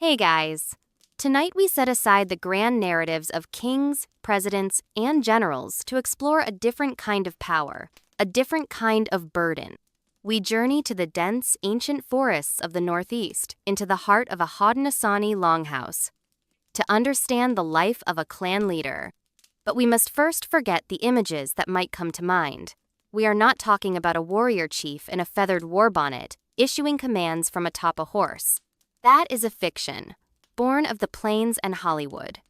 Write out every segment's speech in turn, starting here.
Hey guys! Tonight we set aside the grand narratives of kings, presidents, and generals to explore a different kind of power, a different kind of burden. We journey to the dense, ancient forests of the Northeast, into the heart of a Haudenosaunee longhouse, to understand the life of a clan leader. But we must first forget the images that might come to mind. We are not talking about a warrior chief in a feathered war bonnet, issuing commands from atop a horse. That is a fiction, born of the plains and Hollywood.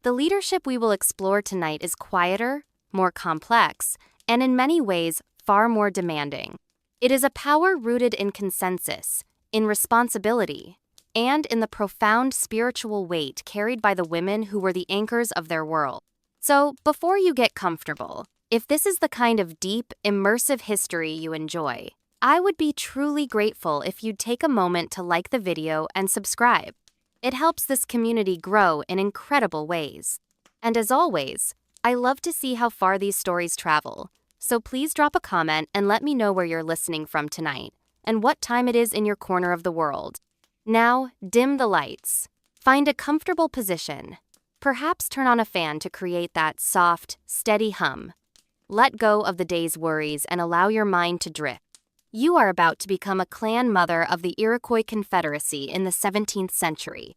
The leadership we will explore tonight is quieter, more complex, and in many ways far more demanding. It is a power rooted in consensus, in responsibility, and in the profound spiritual weight carried by the women who were the anchors of their world. So, before you get comfortable, if this is the kind of deep, immersive history you enjoy, I would be truly grateful if you'd take a moment to like the video and subscribe. It helps this community grow in incredible ways. And as always, I love to see how far these stories travel, so please drop a comment and let me know where you're listening from tonight, and what time it is in your corner of the world. Now, dim the lights. Find a comfortable position. Perhaps turn on a fan to create that soft, steady hum. Let go of the day's worries and allow your mind to drift. You are about to become a clan mother of the Iroquois Confederacy in the 17th century.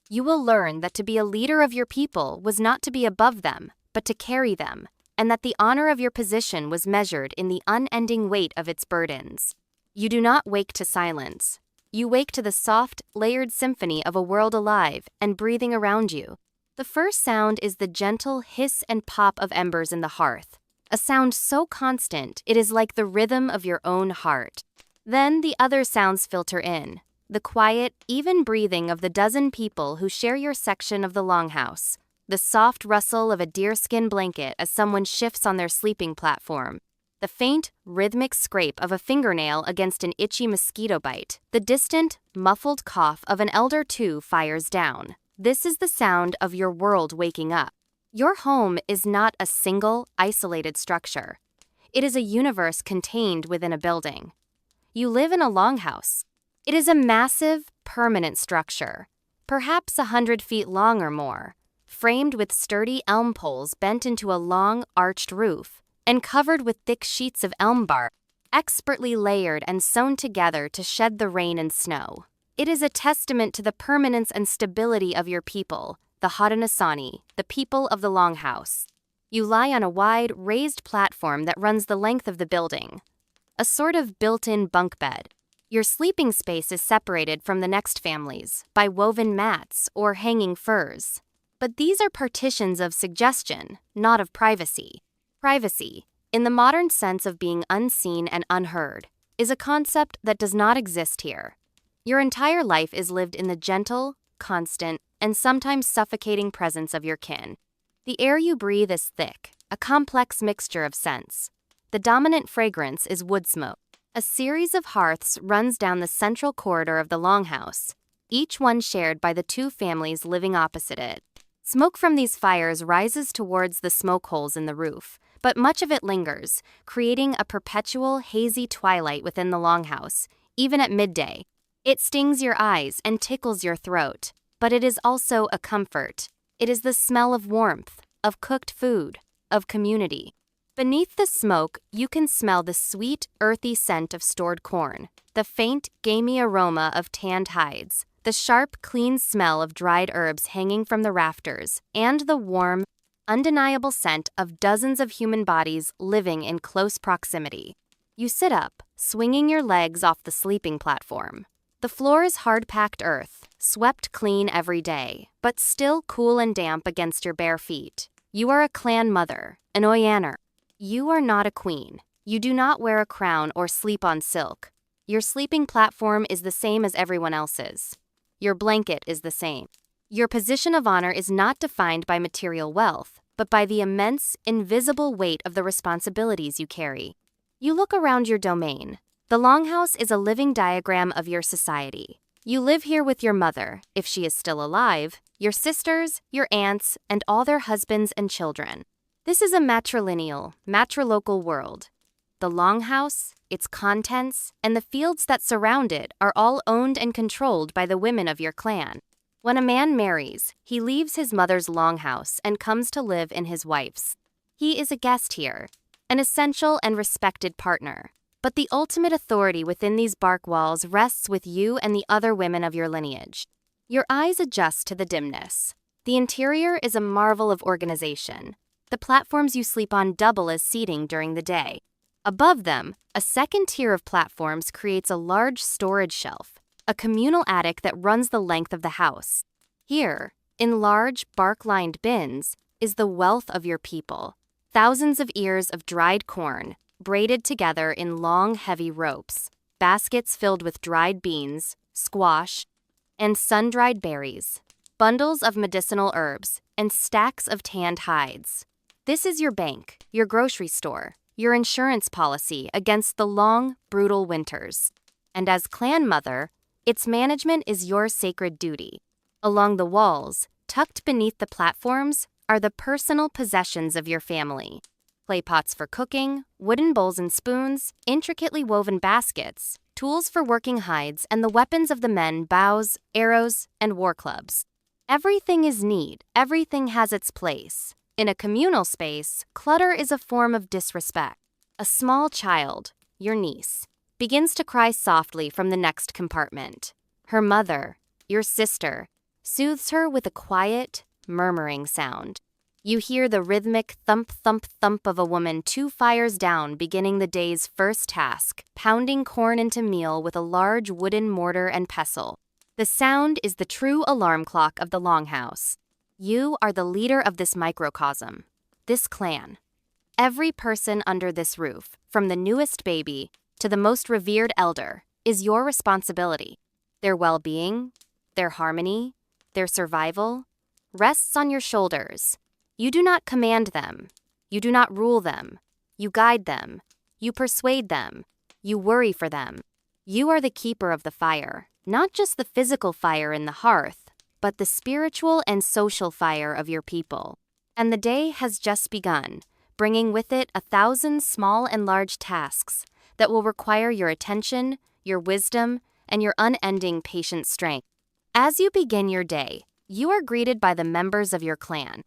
You will learn that to be a leader of your people was not to be above them, but to carry them, and that the honor of your position was measured in the unending weight of its burdens. You do not wake to silence. You wake to the soft, layered symphony of a world alive and breathing around you. The first sound is the gentle hiss and pop of embers in the hearth. A sound so constant, it is like the rhythm of your own heart. Then the other sounds filter in, the quiet, even breathing of the dozen people who share your section of the longhouse, the soft rustle of a deerskin blanket as someone shifts on their sleeping platform, the faint, rhythmic scrape of a fingernail against an itchy mosquito bite, the distant, muffled cough of an elder two fires down. This is the sound of your world waking up. Your home is not a single, isolated structure. It is a universe contained within a building. You live in a longhouse. It is a massive, permanent structure, perhaps 100 feet long or more, framed with sturdy elm poles bent into a long, arched roof, and covered with thick sheets of elm bark, expertly layered and sewn together to shed the rain and snow. It is a testament to the permanence and stability of your people, the Haudenosaunee, the people of the longhouse. You lie on a wide, raised platform that runs the length of the building, a sort of built-in bunk bed. Your sleeping space is separated from the next family's by woven mats or hanging furs. But these are partitions of suggestion, not of privacy. Privacy, in the modern sense of being unseen and unheard, is a concept that does not exist here. Your entire life is lived in the gentle, constant, and sometimes suffocating presence of your kin. The air you breathe is thick, a complex mixture of scents. The dominant fragrance is wood smoke. A series of hearths runs down the central corridor of the longhouse, each one shared by the two families living opposite it. Smoke from these fires rises towards the smoke holes in the roof, but much of it lingers, creating a perpetual, hazy twilight within the longhouse, even at midday. It stings your eyes and tickles your throat, but it is also a comfort. It is the smell of warmth, of cooked food, of community. Beneath the smoke, you can smell the sweet, earthy scent of stored corn, the faint, gamey aroma of tanned hides, the sharp, clean smell of dried herbs hanging from the rafters, and the warm, undeniable scent of dozens of human bodies living in close proximity. You sit up, swinging your legs off the sleeping platform. The floor is hard-packed earth, swept clean every day, but still cool and damp against your bare feet. You are a clan mother, an Oyaner. You are not a queen. You do not wear a crown or sleep on silk. Your sleeping platform is the same as everyone else's. Your blanket is the same. Your position of honor is not defined by material wealth, but by the immense, invisible weight of the responsibilities you carry. You look around your domain. The longhouse is a living diagram of your society. You live here with your mother, if she is still alive, your sisters, your aunts, and all their husbands and children. This is a matrilineal, matrilocal world. The longhouse, its contents, and the fields that surround it are all owned and controlled by the women of your clan. When a man marries, he leaves his mother's longhouse and comes to live in his wife's. He is a guest here, an essential and respected partner. But the ultimate authority within these bark walls rests with you and the other women of your lineage. Your eyes adjust to the dimness. The interior is a marvel of organization. The platforms you sleep on double as seating during the day. Above them, a second tier of platforms creates a large storage shelf, a communal attic that runs the length of the house. Here, in large, bark-lined bins, is the wealth of your people. Thousands of ears of dried corn, braided together in long, heavy ropes, baskets filled with dried beans, squash, and sun-dried berries, bundles of medicinal herbs, and stacks of tanned hides. This is your bank, your grocery store, your insurance policy against the long, brutal winters. And as clan mother, its management is your sacred duty. Along the walls, tucked beneath the platforms, are the personal possessions of your family. Clay pots for cooking, wooden bowls and spoons, intricately woven baskets, tools for working hides, and the weapons of the men, bows, arrows, and war clubs. Everything is neat, everything has its place. In a communal space, clutter is a form of disrespect. A small child, your niece, begins to cry softly from the next compartment. Her mother, your sister, soothes her with a quiet, murmuring sound. You hear the rhythmic thump, thump, thump of a woman 2 fires down beginning the day's first task, pounding corn into meal with a large wooden mortar and pestle. The sound is the true alarm clock of the longhouse. You are the leader of this microcosm, this clan. Every person under this roof, from the newest baby to the most revered elder, is your responsibility. Their well-being, their harmony, their survival, rests on your shoulders. You do not command them. You do not rule them. You guide them. You persuade them. You worry for them. You are the keeper of the fire, not just the physical fire in the hearth, but the spiritual and social fire of your people. And the day has just begun, bringing with it 1,000 small and large tasks that will require your attention, your wisdom, and your unending patient strength. As you begin your day, you are greeted by the members of your clan.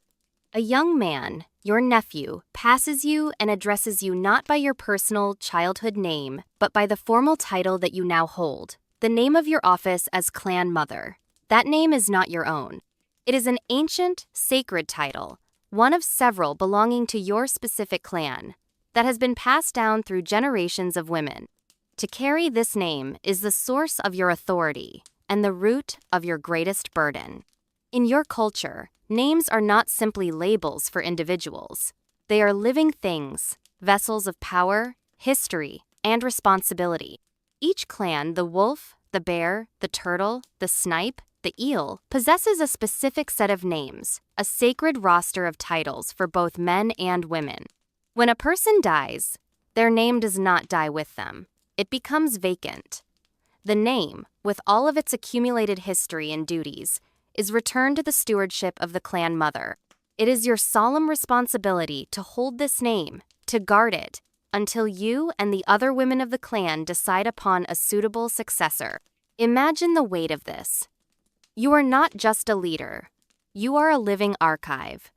A young man, your nephew, passes you and addresses you not by your personal childhood name, but by the formal title that you now hold, the name of your office as clan mother. That name is not your own. It is an ancient, sacred title, one of several belonging to your specific clan, that has been passed down through generations of women. To carry this name is the source of your authority and the root of your greatest burden. In your culture, names are not simply labels for individuals. They are living things, vessels of power, history, and responsibility. Each clan, the wolf, the bear, the turtle, the snipe, the eel, possesses a specific set of names, a sacred roster of titles for both men and women. When a person dies, their name does not die with them. It becomes vacant. The name, with all of its accumulated history and duties, is returned to the stewardship of the clan mother. It is your solemn responsibility to hold this name, to guard it, until you and the other women of the clan decide upon a suitable successor. Imagine the weight of this. You are not just a leader. You are a living archive,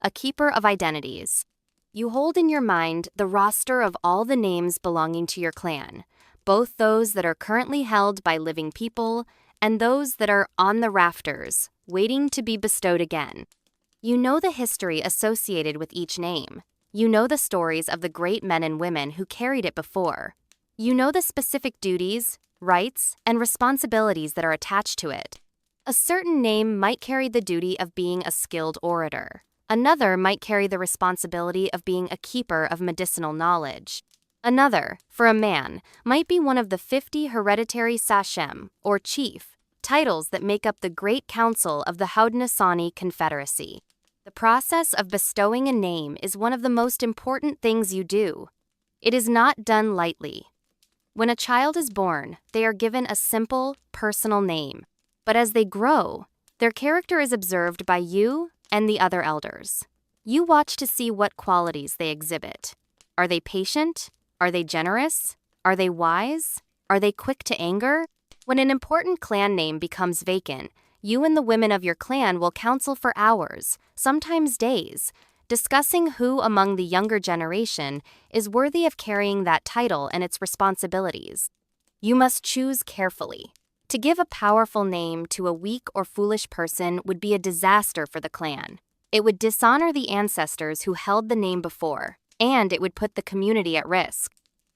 a keeper of identities. You hold in your mind the roster of all the names belonging to your clan, both those that are currently held by living people and those that are on the rafters, waiting to be bestowed again. You know the history associated with each name. You know the stories of the great men and women who carried it before. You know the specific duties, rights, and responsibilities that are attached to it. A certain name might carry the duty of being a skilled orator. Another might carry the responsibility of being a keeper of medicinal knowledge. Another, for a man, might be one of the 50 hereditary sachem, or chief, titles that make up the Great Council of the Haudenosaunee Confederacy. The process of bestowing a name is one of the most important things you do. It is not done lightly. When a child is born, they are given a simple, personal name. But as they grow, their character is observed by you and the other elders. You watch to see what qualities they exhibit. Are they patient? Are they generous? Are they wise? Are they quick to anger? When an important clan name becomes vacant, You and the women of your clan will counsel for hours, sometimes days, discussing who among the younger generation is worthy of carrying that title and its responsibilities. You must choose carefully. To give a powerful name to a weak or foolish person would be a disaster for the clan. It would dishonor the ancestors who held the name before, and it would put the community at risk.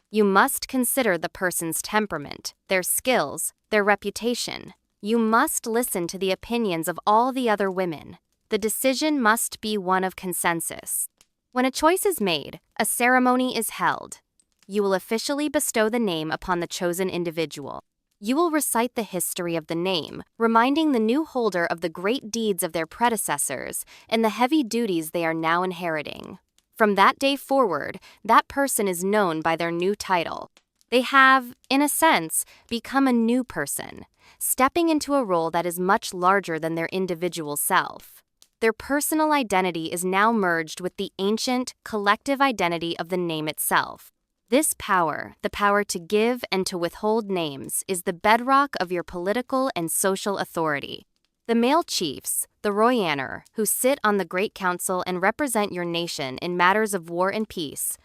You must consider the person's temperament, their skills, their reputation. You must listen to the opinions of all the other women. The decision must be one of consensus. When a choice is made, a ceremony is held. You will officially bestow the name upon the chosen individual. You will recite the history of the name, reminding the new holder of the great deeds of their predecessors and the heavy duties they are now inheriting. From that day forward, that person is known by their new title. They have, in a sense, become a new person, stepping into a role that is much larger than their individual self. Their personal identity is now merged with the ancient, collective identity of the name itself. This power, the power to give and to withhold names, is the bedrock of your political and social authority. The male chiefs, the Royaner, who sit on the Great Council and represent your nation in matters of war and peace,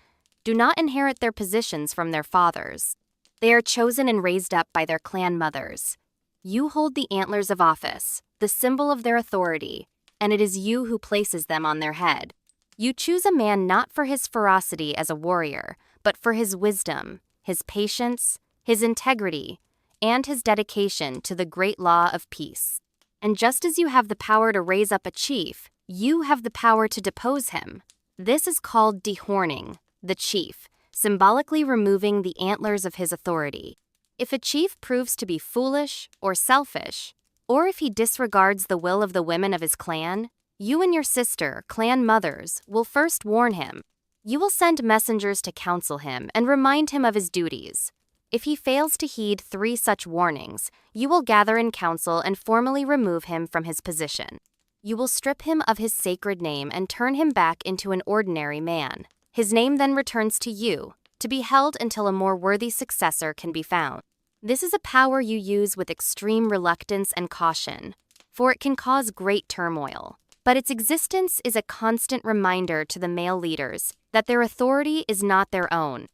do not inherit their positions from their fathers. They are chosen and raised up by their clan mothers. You hold the antlers of office, the symbol of their authority, and it is you who places them on their head. You choose a man not for his ferocity as a warrior, but for his wisdom, his patience, his integrity, and his dedication to the great law of peace. And just as you have the power to raise up a chief, you have the power to depose him. This is called dehorning the chief, symbolically removing the antlers of his authority. If a chief proves to be foolish or selfish, or if he disregards the will of the women of his clan, you and your sister, clan mothers, will first warn him. You will send messengers to counsel him and remind him of his duties. If he fails to heed 3 such warnings, you will gather in council and formally remove him from his position. You will strip him of his sacred name and turn him back into an ordinary man. His name then returns to you, to be held until a more worthy successor can be found. This is a power you use with extreme reluctance and caution, for it can cause great turmoil. But its existence is a constant reminder to the male leaders that their authority is not their own.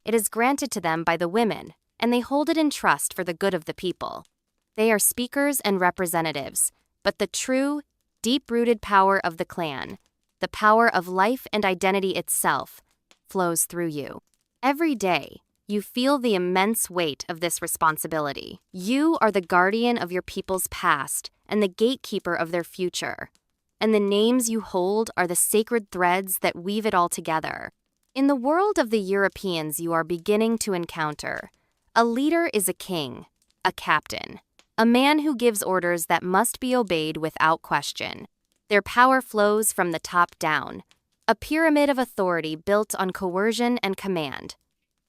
It is granted to them by the women, and they hold it in trust for the good of the people. They are speakers and representatives, but the true, deep-rooted power of the clan, the power of life and identity itself, flows through you. Every day, you feel the immense weight of this responsibility. You are the guardian of your people's past and the gatekeeper of their future. And the names you hold are the sacred threads that weave it all together. In the world of the Europeans you are beginning to encounter, a leader is a king, a captain, a man who gives orders that must be obeyed without question. Their power flows from the top down, a pyramid of authority built on coercion and command.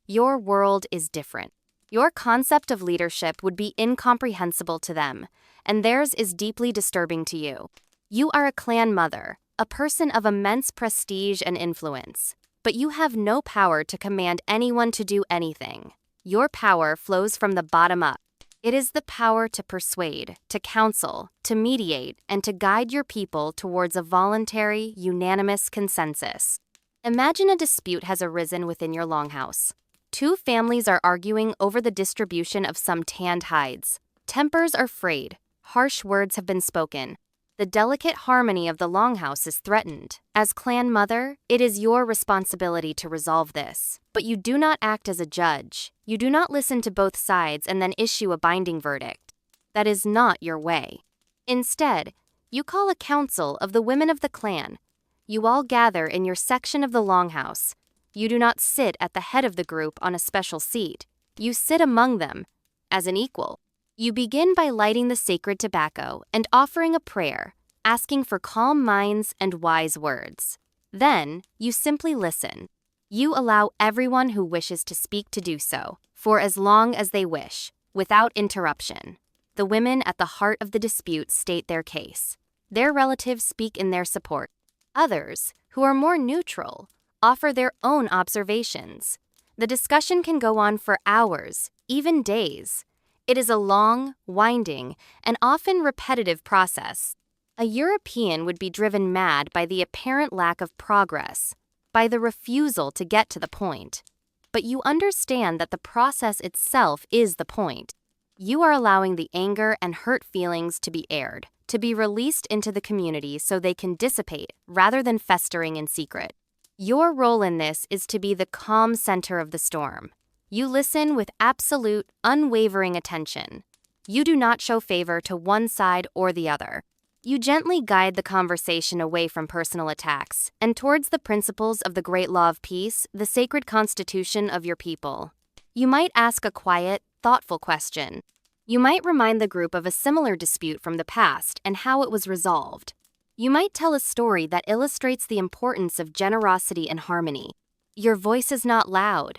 Your world is different. Your concept of leadership would be incomprehensible to them, and theirs is deeply disturbing to you. You are a clan mother, a person of immense prestige and influence, but you have no power to command anyone to do anything. Your power flows from the bottom up. It is the power to persuade, to counsel, to mediate, and to guide your people towards a voluntary, unanimous consensus. Imagine a dispute has arisen within your longhouse. 2 families are arguing over the distribution of some tanned hides. Tempers are frayed. Harsh words have been spoken. The delicate harmony of the longhouse is threatened. As clan mother, it is your responsibility to resolve this. But you do not act as a judge. You do not listen to both sides and then issue a binding verdict. That is not your way. Instead, you call a council of the women of the clan. You all gather in your section of the longhouse. You do not sit at the head of the group on a special seat. You sit among them, as an equal. You begin by lighting the sacred tobacco and offering a prayer, asking for calm minds and wise words. Then, you simply listen. You allow everyone who wishes to speak to do so, for as long as they wish, without interruption. The women at the heart of the dispute state their case. Their relatives speak in their support. Others, who are more neutral, offer their own observations. The discussion can go on for hours, even days. It is a long, winding, and often repetitive process. A European would be driven mad by the apparent lack of progress, by the refusal to get to the point. But you understand that the process itself is the point. You are allowing the anger and hurt feelings to be aired, to be released into the community so they can dissipate rather than festering in secret. Your role in this is to be the calm center of the storm. You listen with absolute, unwavering attention. You do not show favor to one side or the other. You gently guide the conversation away from personal attacks and towards the principles of the great law of peace, the sacred constitution of your people. You might ask a quiet, thoughtful question. You might remind the group of a similar dispute from the past and how it was resolved. You might tell a story that illustrates the importance of generosity and harmony. Your voice is not loud.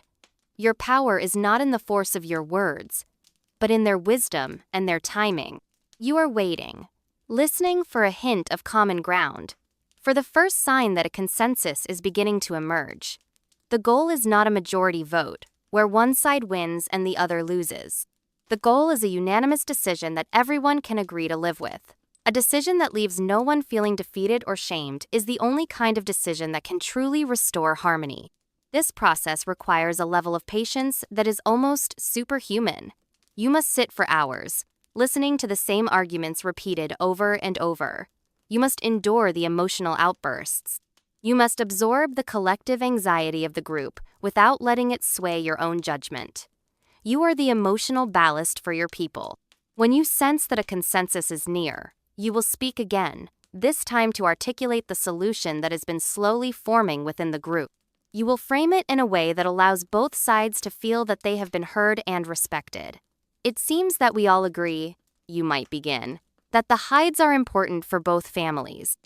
Your power is not in the force of your words, but in their wisdom and their timing. You are waiting, listening for a hint of common ground, for the first sign that a consensus is beginning to emerge. The goal is not a majority vote, where one side wins and the other loses. The goal is a unanimous decision that everyone can agree to live with. A decision that leaves no one feeling defeated or shamed is the only kind of decision that can truly restore harmony. This process requires a level of patience that is almost superhuman. You must sit for hours, listening to the same arguments repeated over and over. You must endure the emotional outbursts. You must absorb the collective anxiety of the group without letting it sway your own judgment. You are the emotional ballast for your people. When you sense that a consensus is near, you will speak again, this time to articulate the solution that has been slowly forming within the group. You will frame it in a way that allows both sides to feel that they have been heard and respected. It seems that we all agree, you might begin, that the hides are important for both families.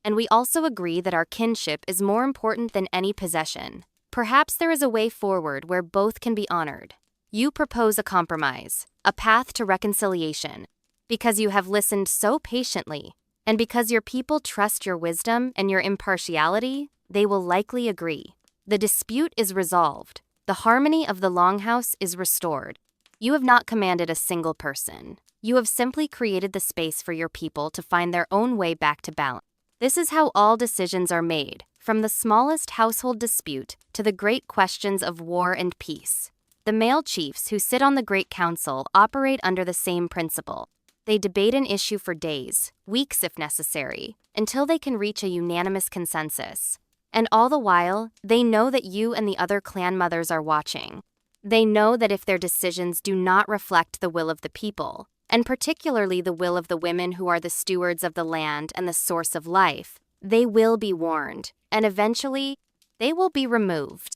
And we also agree that our kinship is more important than any possession. Perhaps there is a way forward where both can be honored. You propose a compromise, a path to reconciliation, because you have listened so patiently, and because your people trust your wisdom and your impartiality, they will likely agree. The dispute is resolved. The harmony of the longhouse is restored. You have not commanded a single person. You have simply created the space for your people to find their own way back to balance. This is how all decisions are made, from the smallest household dispute to the great questions of war and peace. The male chiefs who sit on the Great Council operate under the same principle. They debate an issue for days, weeks if necessary, until they can reach a unanimous consensus. And all the while, they know that you and the other clan mothers are watching. They know that if their decisions do not reflect the will of the people, and particularly the will of the women who are the stewards of the land and the source of life, they will be warned, and eventually, they will be removed.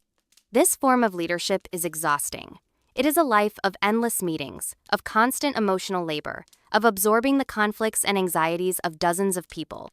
This form of leadership is exhausting. It is a life of endless meetings, of constant emotional labor, of absorbing the conflicts and anxieties of dozens of people.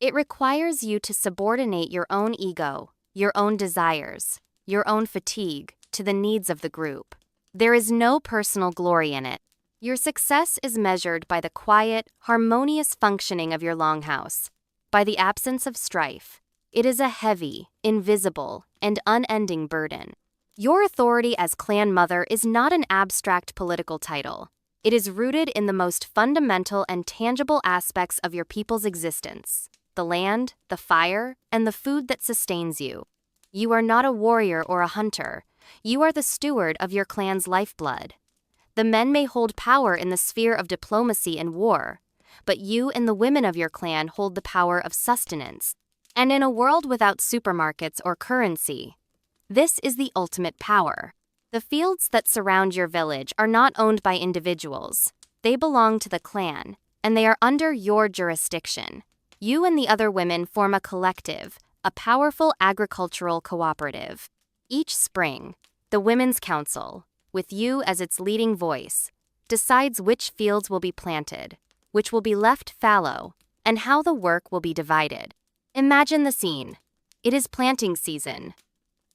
It requires you to subordinate your own ego, your own desires, your own fatigue to the needs of the group. There is no personal glory in it. Your success is measured by the quiet, harmonious functioning of your longhouse, by the absence of strife. It is a heavy, invisible, and unending burden. Your authority as clan mother is not an abstract political title. It is rooted in the most fundamental and tangible aspects of your people's existence: the land, the fire, and the food that sustains you. You are not a warrior or a hunter. You are the steward of your clan's lifeblood. The men may hold power in the sphere of diplomacy and war, but you and the women of your clan hold the power of sustenance. And in a world without supermarkets or currency, this is the ultimate power. The fields that surround your village are not owned by individuals. They belong to the clan, and they are under your jurisdiction. You and the other women form a collective, a powerful agricultural cooperative. Each spring, the Women's Council, with you as its leading voice, decides which fields will be planted, which will be left fallow, and how the work will be divided. Imagine the scene. It is planting season.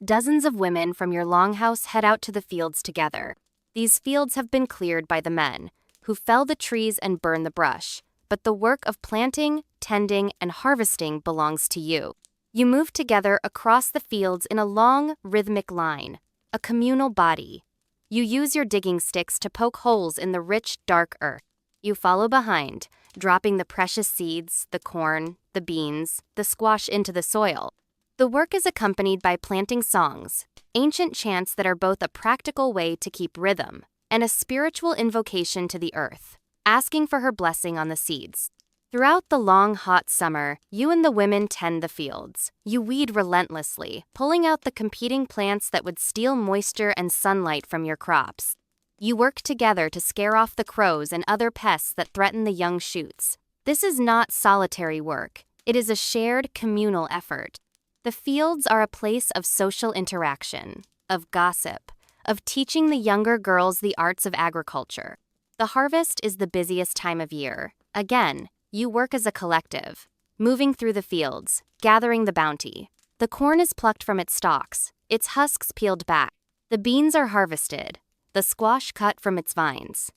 Dozens of women from your longhouse head out to the fields together. These fields have been cleared by the men, who fell the trees and burn the brush, but the work of planting, tending, and harvesting belongs to you. You move together across the fields in a long, rhythmic line, a communal body. You use your digging sticks to poke holes in the rich, dark earth. You follow behind, dropping the precious seeds, the corn, the beans, the squash into the soil. The work is accompanied by planting songs, ancient chants that are both a practical way to keep rhythm and a spiritual invocation to the earth, asking for her blessing on the seeds. Throughout the long, hot summer, you and the women tend the fields. You weed relentlessly, pulling out the competing plants that would steal moisture and sunlight from your crops. You work together to scare off the crows and other pests that threaten the young shoots. This is not solitary work. It is a shared, communal effort. The fields are a place of social interaction, of gossip, of teaching the younger girls the arts of agriculture. The harvest is the busiest time of year. Again, you work as a collective, moving through the fields, gathering the bounty. The corn is plucked from its stalks, its husks peeled back. The beans are harvested, the squash cut from its vines.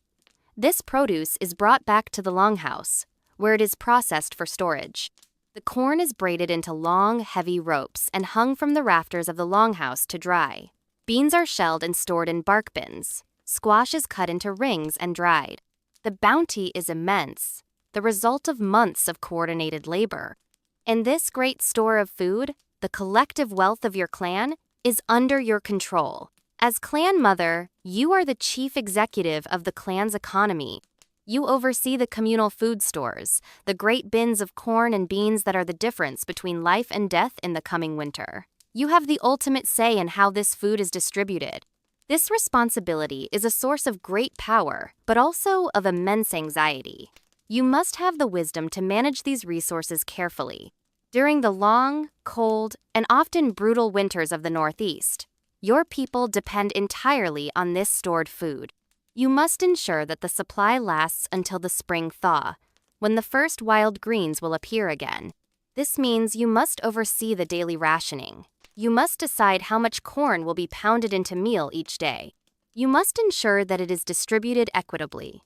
This produce is brought back to the longhouse, where it is processed for storage. The corn is braided into long, heavy ropes and hung from the rafters of the longhouse to dry. Beans are shelled and stored in bark bins. Squash is cut into rings and dried. The bounty is immense, the result of months of coordinated labor. And this great store of food, the collective wealth of your clan, is under your control. As clan mother, you are the chief executive of the clan's economy. You oversee the communal food stores, the great bins of corn and beans that are the difference between life and death in the coming winter. You have the ultimate say in how this food is distributed. This responsibility is a source of great power, but also of immense anxiety. You must have the wisdom to manage these resources carefully. During the long, cold, and often brutal winters of the Northeast, your people depend entirely on this stored food. You must ensure that the supply lasts until the spring thaw, when the first wild greens will appear again. This means you must oversee the daily rationing. You must decide how much corn will be pounded into meal each day. You must ensure that it is distributed equitably,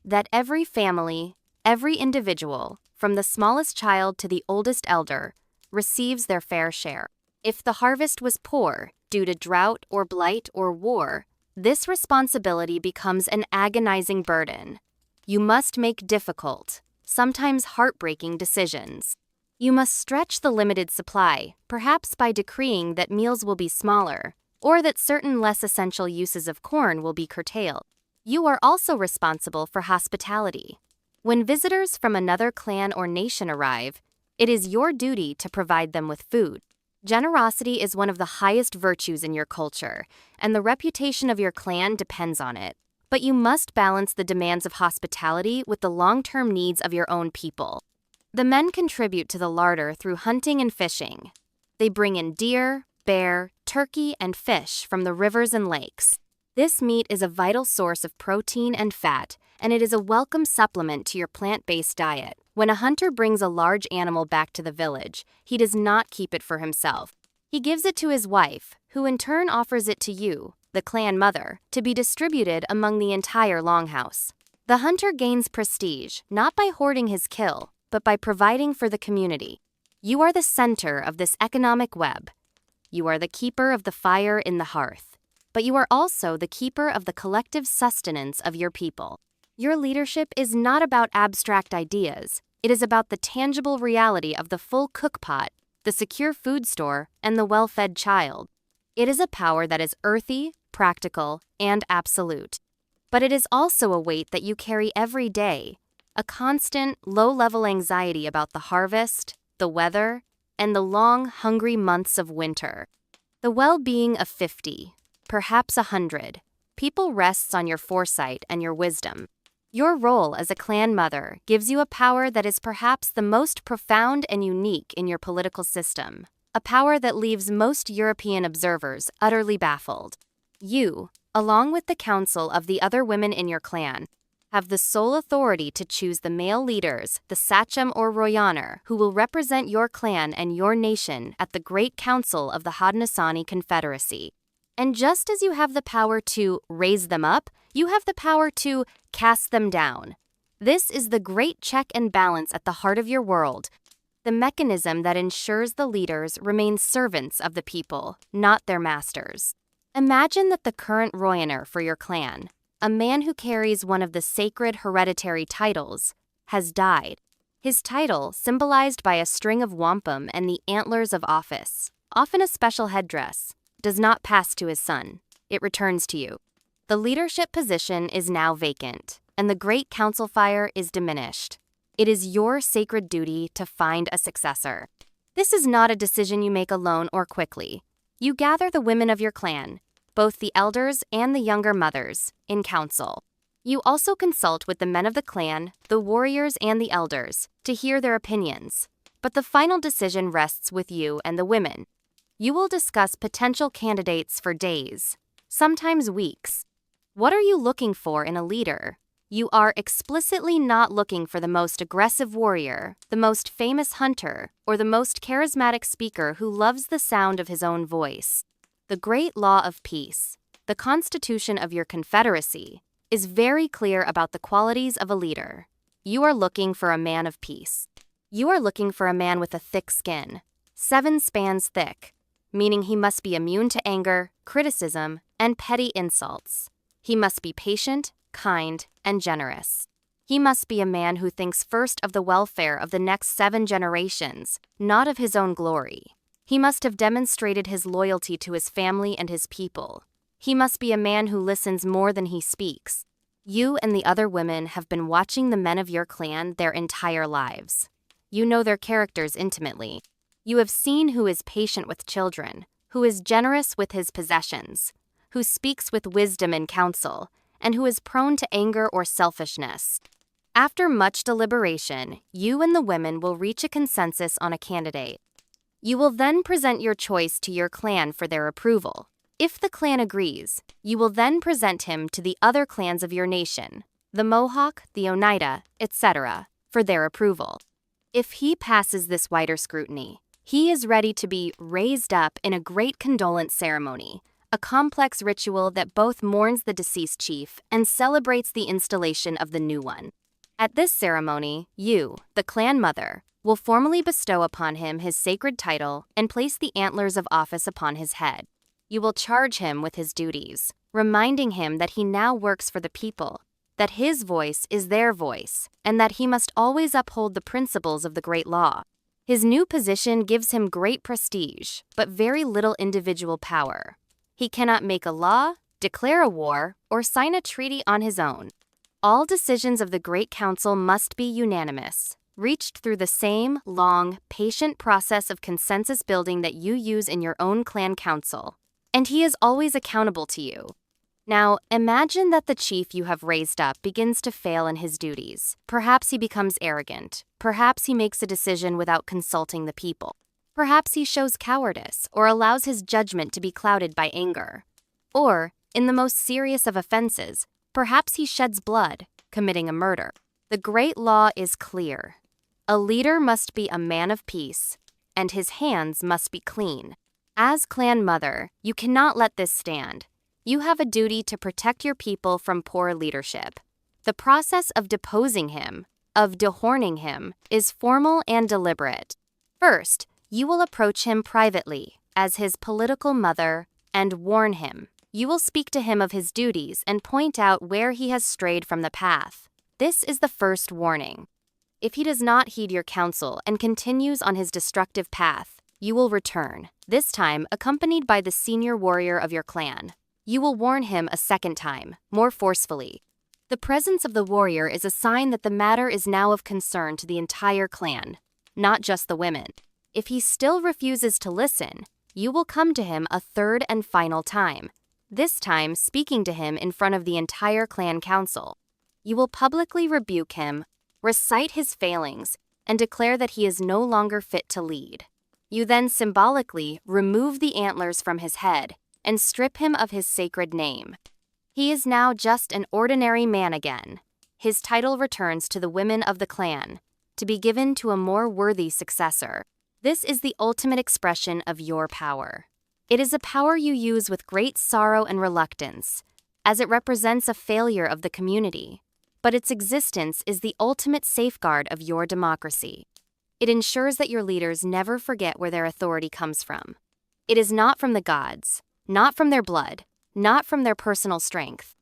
that every family, every individual, from the smallest child to the oldest elder, receives their fair share. If the harvest was poor, due to drought or blight or war, this responsibility becomes an agonizing burden. You must make difficult, sometimes heartbreaking decisions. You must stretch the limited supply, perhaps by decreeing that meals will be smaller, or that certain less essential uses of corn will be curtailed. You are also responsible for hospitality. When visitors from another clan or nation arrive, it is your duty to provide them with food. Generosity is one of the highest virtues in your culture, and the reputation of your clan depends on it. But you must balance the demands of hospitality with the long-term needs of your own people. The men contribute to the larder through hunting and fishing. They bring in deer, bear, turkey, and fish from the rivers and lakes. This meat is a vital source of protein and fat, and it is a welcome supplement to your plant-based diet. When a hunter brings a large animal back to the village, he does not keep it for himself. He gives it to his wife, who in turn offers it to you, the clan mother, to be distributed among the entire longhouse. The hunter gains prestige, not by hoarding his kill, but by providing for the community. You are the center of this economic web. You are the keeper of the fire in the hearth, but you are also the keeper of the collective sustenance of your people. Your leadership is not about abstract ideas. It is about the tangible reality of the full cookpot, the secure food store, and the well-fed child. It is a power that is earthy, practical, and absolute. But it is also a weight that you carry every day, a constant, low-level anxiety about the harvest, the weather, and the long, hungry months of winter. The well-being of 50, perhaps 100, people rests on your foresight and your wisdom. Your role as a clan mother gives you a power that is perhaps the most profound and unique in your political system, a power that leaves most European observers utterly baffled. You, along with the council of the other women in your clan, have the sole authority to choose the male leaders, the sachem or royaner, who will represent your clan and your nation at the Great Council of the Haudenosaunee Confederacy. And just as you have the power to raise them up, you have the power to cast them down. This is the great check and balance at the heart of your world, the mechanism that ensures the leaders remain servants of the people, not their masters. Imagine that the current royaner for your clan, a man who carries one of the sacred hereditary titles, has died. His title, symbolized by a string of wampum and the antlers of office, often a special headdress, does not pass to his son. It returns to you. The leadership position is now vacant, and the great council fire is diminished. It is your sacred duty to find a successor. This is not a decision you make alone or quickly. You gather the women of your clan, both the elders and the younger mothers, in council. You also consult with the men of the clan, the warriors and the elders, to hear their opinions. But the final decision rests with you and the women. You will discuss potential candidates for days, sometimes weeks. What are you looking for in a leader? You are explicitly not looking for the most aggressive warrior, the most famous hunter, or the most charismatic speaker who loves the sound of his own voice. The great law of peace, the constitution of your confederacy, is very clear about the qualities of a leader. You are looking for a man of peace. You are looking for a man with a thick skin, 7 spans thick, meaning he must be immune to anger, criticism, and petty insults. He must be patient, kind, and generous. He must be a man who thinks first of the welfare of the next 7 generations, not of his own glory. He must have demonstrated his loyalty to his family and his people. He must be a man who listens more than he speaks. You and the other women have been watching the men of your clan their entire lives. You know their characters intimately. You have seen who is patient with children, who is generous with his possessions, who speaks with wisdom in council, and who is prone to anger or selfishness. After much deliberation, you and the women will reach a consensus on a candidate. You will then present your choice to your clan for their approval. If the clan agrees, you will then present him to the other clans of your nation, the Mohawk, the Oneida, etc., for their approval. If he passes this wider scrutiny, he is ready to be raised up in a great condolence ceremony, a complex ritual that both mourns the deceased chief and celebrates the installation of the new one. At this ceremony, you, the clan mother, will formally bestow upon him his sacred title and place the antlers of office upon his head. You will charge him with his duties, reminding him that he now works for the people, that his voice is their voice, and that he must always uphold the principles of the great law. His new position gives him great prestige, but very little individual power. He cannot make a law, declare a war, or sign a treaty on his own. All decisions of the Great Council must be unanimous, reached through the same long, patient process of consensus building that you use in your own clan council. And he is always accountable to you. Now, imagine that the chief you have raised up begins to fail in his duties. Perhaps he becomes arrogant. Perhaps he makes a decision without consulting the people. Perhaps he shows cowardice or allows his judgment to be clouded by anger. Or, in the most serious of offenses, perhaps he sheds blood, committing a murder. The great law is clear. A leader must be a man of peace, and his hands must be clean. As clan mother, you cannot let this stand. You have a duty to protect your people from poor leadership. The process of deposing him, of dehorning him, is formal and deliberate. First, you will approach him privately, as his political mother, and warn him. You will speak to him of his duties and point out where he has strayed from the path. This is the first warning. If he does not heed your counsel and continues on his destructive path, you will return, this time accompanied by the senior warrior of your clan. You will warn him a second time, more forcefully. The presence of the warrior is a sign that the matter is now of concern to the entire clan, not just the women. If he still refuses to listen, you will come to him a third and final time, this time speaking to him in front of the entire clan council. You will publicly rebuke him, recite his failings, and declare that he is no longer fit to lead. You then symbolically remove the antlers from his head and strip him of his sacred name. He is now just an ordinary man again. His title returns to the women of the clan, to be given to a more worthy successor. This is the ultimate expression of your power. It is a power you use with great sorrow and reluctance, as it represents a failure of the community. But its existence is the ultimate safeguard of your democracy. It ensures that your leaders never forget where their authority comes from. It is not from the gods, not from their blood, not from their personal strength.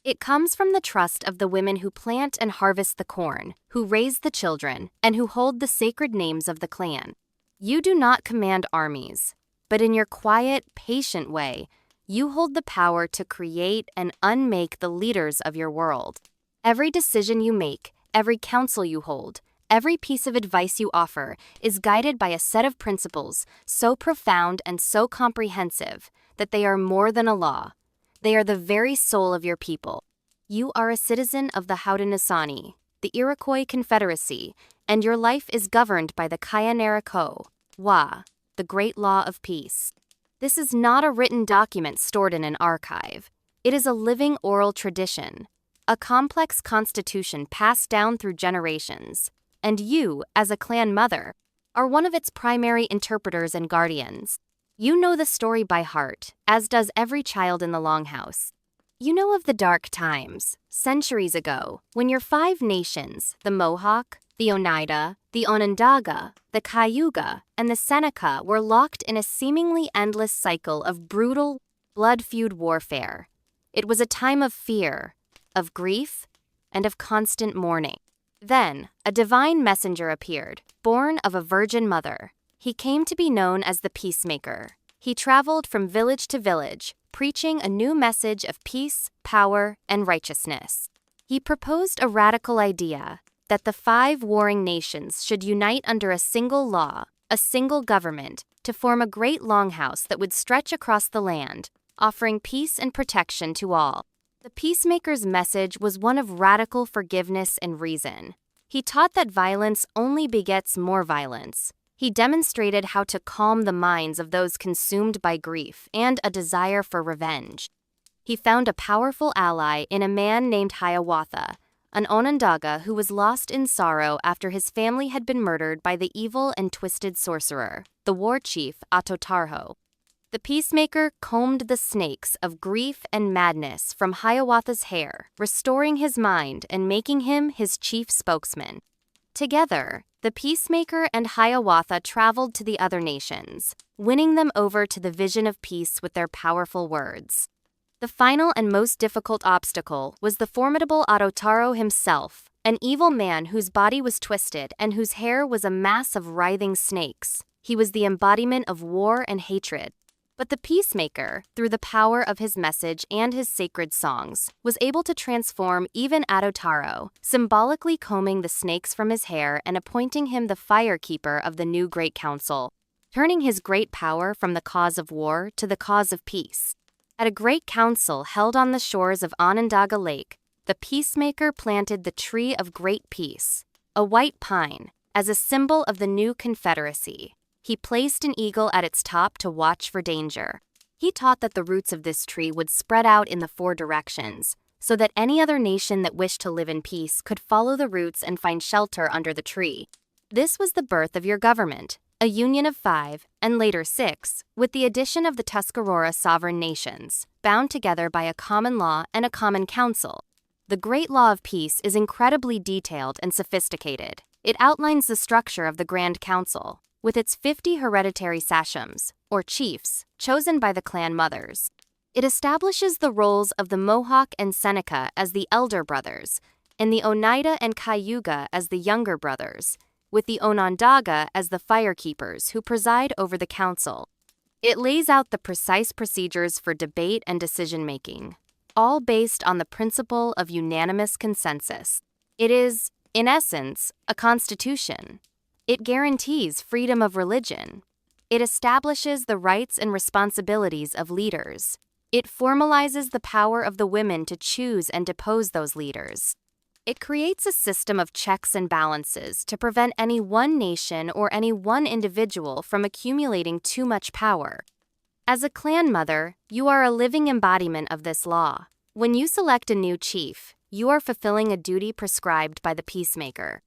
It comes from the trust of the women who plant and harvest the corn, who raise the children, and who hold the sacred names of the clan. You do not command armies, but in your quiet, patient way, you hold the power to create and unmake the leaders of your world. Every decision you make, every counsel you hold, every piece of advice you offer is guided by a set of principles so profound and so comprehensive that they are more than a law. They are the very soul of your people. You are a citizen of the Haudenosaunee, the Iroquois Confederacy, and your life is governed by the Kayanarako, Wa, the Great Law of Peace. This is not a written document stored in an archive. It is a living oral tradition, a complex constitution passed down through generations, and you, as a clan mother, are one of its primary interpreters and guardians. You know the story by heart, as does every child in the Longhouse. You know of the dark times, centuries ago, when your 5 nations, the Mohawk, the Oneida, the Onondaga, the Cayuga, and the Seneca, were locked in a seemingly endless cycle of brutal, blood-feud warfare. It was a time of fear, of grief, and of constant mourning. Then, a divine messenger appeared, born of a virgin mother. He came to be known as the Peacemaker. He traveled from village to village, preaching a new message of peace, power, and righteousness. He proposed a radical idea that the 5 warring nations should unite under a single law, a single government, to form a great longhouse that would stretch across the land, offering peace and protection to all. The Peacemaker's message was one of radical forgiveness and reason. He taught that violence only begets more violence. He demonstrated how to calm the minds of those consumed by grief and a desire for revenge. He found a powerful ally in a man named Hiawatha, an Onondaga who was lost in sorrow after his family had been murdered by the evil and twisted sorcerer, the war chief Atotarho. The Peacemaker combed the snakes of grief and madness from Hiawatha's hair, restoring his mind and making him his chief spokesman. Together, the Peacemaker and Hiawatha traveled to the other nations, winning them over to the vision of peace with their powerful words. The final and most difficult obstacle was the formidable Atotaro himself, an evil man whose body was twisted and whose hair was a mass of writhing snakes. He was the embodiment of war and hatred. But the Peacemaker, through the power of his message and his sacred songs, was able to transform even Atotaro, symbolically combing the snakes from his hair and appointing him the firekeeper of the new Great Council, turning his great power from the cause of war to the cause of peace. At a great council held on the shores of Onondaga Lake, the Peacemaker planted the Tree of Great Peace, a white pine, as a symbol of the new Confederacy. He placed an eagle at its top to watch for danger. He taught that the roots of this tree would spread out in the 4 directions, so that any other nation that wished to live in peace could follow the roots and find shelter under the tree. This was the birth of your government, a union of 5, and later 6, with the addition of the Tuscarora sovereign nations, bound together by a common law and a common council. The Great Law of Peace is incredibly detailed and sophisticated. It outlines the structure of the Grand Council, with its 50 hereditary sachems, or chiefs, chosen by the clan mothers. It establishes the roles of the Mohawk and Seneca as the elder brothers, and the Oneida and Cayuga as the younger brothers, with the Onondaga as the firekeepers who preside over the council. It lays out the precise procedures for debate and decision-making, all based on the principle of unanimous consensus. It is, in essence, a constitution. It guarantees freedom of religion. It establishes the rights and responsibilities of leaders. It formalizes the power of the women to choose and depose those leaders. It creates a system of checks and balances to prevent any one nation or any one individual from accumulating too much power. As a clan mother, you are a living embodiment of this law. When you select a new chief, you are fulfilling a duty prescribed by the Peacemaker.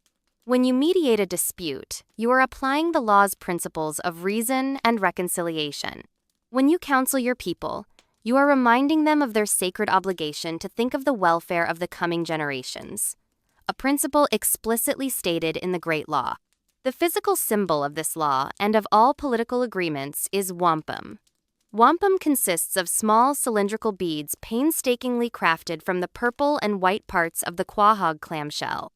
When you mediate a dispute, you are applying the law's principles of reason and reconciliation. When you counsel your people, you are reminding them of their sacred obligation to think of the welfare of the coming generations, a principle explicitly stated in the Great Law. The physical symbol of this law and of all political agreements is wampum. Wampum consists of small cylindrical beads painstakingly crafted from the purple and white parts of the quahog clamshell.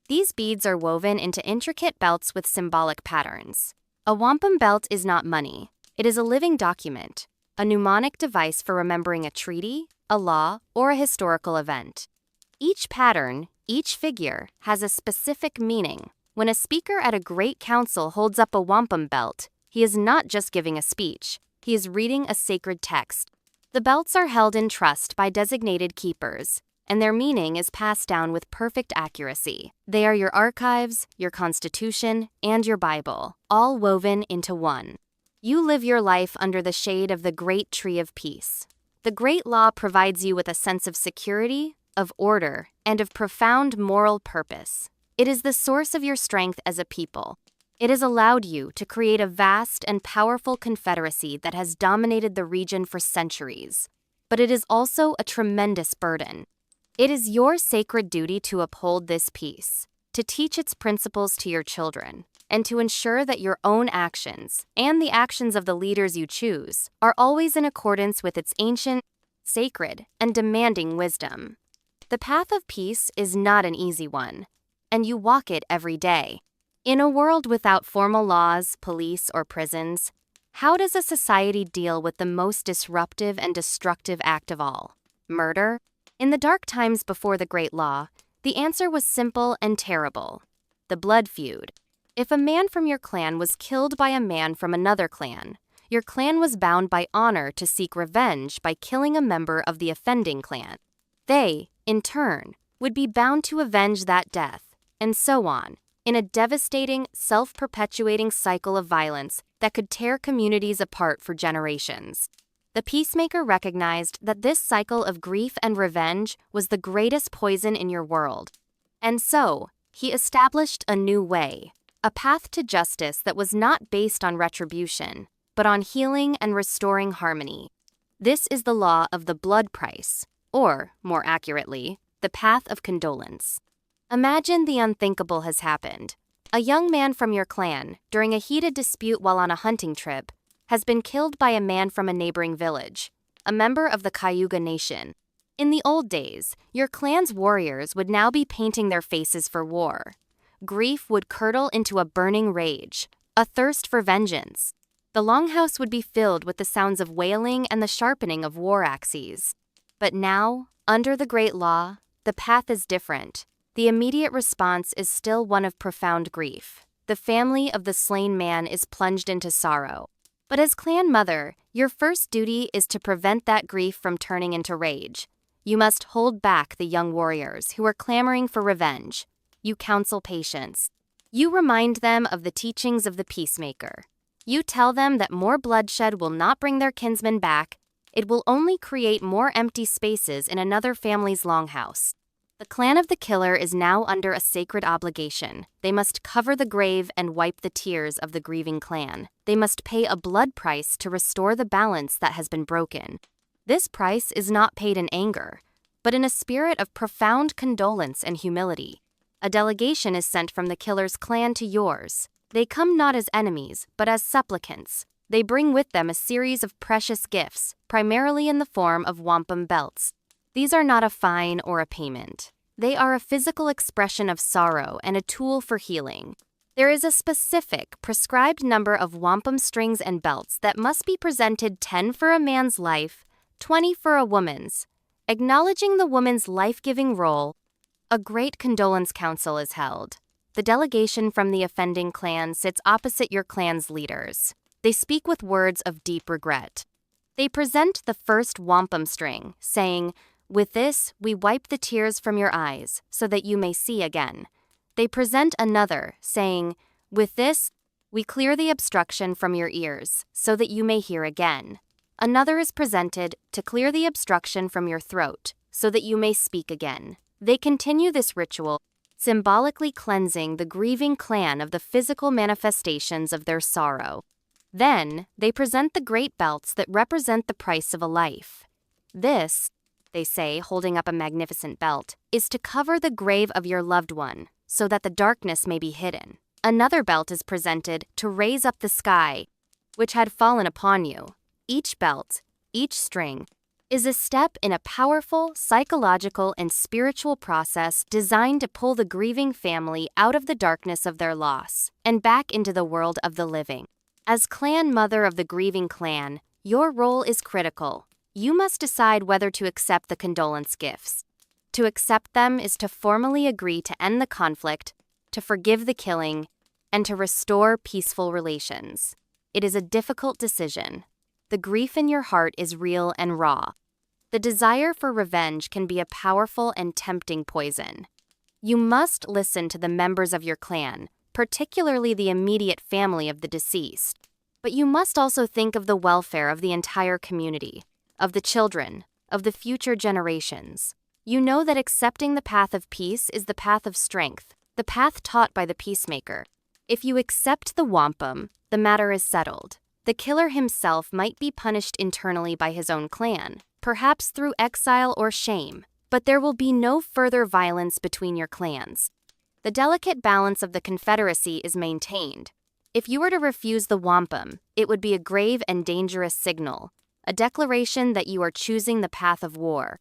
These beads are woven into intricate belts with symbolic patterns. A wampum belt is not money. It is a living document, a mnemonic device for remembering a treaty, a law, or a historical event. Each pattern, each figure, has a specific meaning. When a speaker at a great council holds up a wampum belt, he is not just giving a speech. He is reading a sacred text. The belts are held in trust by designated keepers, and their meaning is passed down with perfect accuracy. They are your archives, your constitution, and your Bible, all woven into one. You live your life under the shade of the great tree of peace. The great law provides you with a sense of security, of order, and of profound moral purpose. It is the source of your strength as a people. It has allowed you to create a vast and powerful confederacy that has dominated the region for centuries. But it is also a tremendous burden. It is your sacred duty to uphold this peace, to teach its principles to your children, and to ensure that your own actions, and the actions of the leaders you choose, are always in accordance with its ancient, sacred, and demanding wisdom. The path of peace is not an easy one, and you walk it every day. In a world without formal laws, police, or prisons, how does a society deal with the most disruptive and destructive act of all, murder? In the dark times before the Great Law, the answer was simple and terrible: the blood feud. If a man from your clan was killed by a man from another clan, your clan was bound by honor to seek revenge by killing a member of the offending clan. They, in turn, would be bound to avenge that death, and so on, in a devastating, self-perpetuating cycle of violence that could tear communities apart for generations. The peacemaker recognized that this cycle of grief and revenge was the greatest poison in your world. And so, he established a new way, a path to justice that was not based on retribution, but on healing and restoring harmony. This is the law of the blood price, or, more accurately, the path of condolence. Imagine the unthinkable has happened. A young man from your clan, during a heated dispute while on a hunting trip, has been killed by a man from a neighboring village, a member of the Cayuga Nation. In the old days, your clan's warriors would now be painting their faces for war. Grief would curdle into a burning rage, a thirst for vengeance. The longhouse would be filled with the sounds of wailing and the sharpening of war axes. But now, under the Great Law, the path is different. The immediate response is still one of profound grief. The family of the slain man is plunged into sorrow. But as clan mother, your first duty is to prevent that grief from turning into rage. You must hold back the young warriors who are clamoring for revenge. You counsel patience. You remind them of the teachings of the peacemaker. You tell them that more bloodshed will not bring their kinsmen back. It will only create more empty spaces in another family's longhouse. The clan of the killer is now under a sacred obligation. They must cover the grave and wipe the tears of the grieving clan. They must pay a blood price to restore the balance that has been broken. This price is not paid in anger, but in a spirit of profound condolence and humility. A delegation is sent from the killer's clan to yours. They come not as enemies, but as supplicants. They bring with them a series of precious gifts, primarily in the form of wampum belts. These are not a fine or a payment. They are a physical expression of sorrow and a tool for healing. There is a specific, prescribed number of wampum strings and belts that must be presented: 10 for a man's life, 20 for a woman's. Acknowledging the woman's life-giving role, a great condolence council is held. The delegation from the offending clan sits opposite your clan's leaders. They speak with words of deep regret. They present the first wampum string, saying, "With this, we wipe the tears from your eyes, so that you may see again." They present another, saying, "With this, we clear the obstruction from your ears, so that you may hear again." Another is presented to clear the obstruction from your throat, so that you may speak again. They continue this ritual, symbolically cleansing the grieving clan of the physical manifestations of their sorrow. Then, they present the great belts that represent the price of a life. This, they say, holding up a magnificent belt, is to cover the grave of your loved one, so that the darkness may be hidden. Another belt is presented to raise up the sky, which had fallen upon you. Each belt, each string, is a step in a powerful psychological and spiritual process designed to pull the grieving family out of the darkness of their loss and back into the world of the living. As clan mother of the grieving clan, your role is critical. You must decide whether to accept the condolence gifts. To accept them is to formally agree to end the conflict, to forgive the killing, and to restore peaceful relations. It is a difficult decision. The grief in your heart is real and raw. The desire for revenge can be a powerful and tempting poison. You must listen to the members of your clan, particularly the immediate family of the deceased. But you must also think of the welfare of the entire community, of the children, of the future generations. You know that accepting the path of peace is the path of strength, the path taught by the peacemaker. If you accept the wampum, the matter is settled. The killer himself might be punished internally by his own clan, perhaps through exile or shame, but there will be no further violence between your clans. The delicate balance of the Confederacy is maintained. If you were to refuse the wampum, it would be a grave and dangerous signal, a declaration that you are choosing the path of war.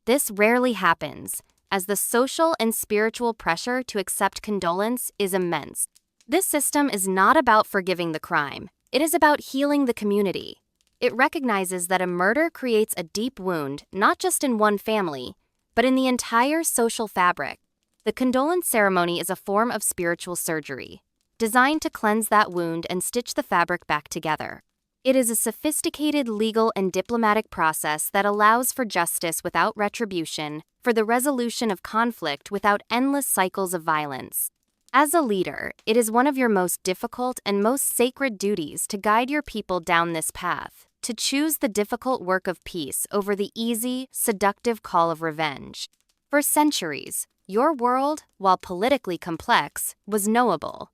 This rarely happens, as the social and spiritual pressure to accept condolence is immense. This system is not about forgiving the crime. It is about healing the community. It recognizes that a murder creates a deep wound, not just in one family, but in the entire social fabric. The condolence ceremony is a form of spiritual surgery, designed to cleanse that wound and stitch the fabric back together. It is a sophisticated legal and diplomatic process that allows for justice without retribution, for the resolution of conflict without endless cycles of violence. As a leader, it is one of your most difficult and most sacred duties to guide your people down this path, to choose the difficult work of peace over the easy, seductive call of revenge. For centuries, your world, while politically complex, was knowable.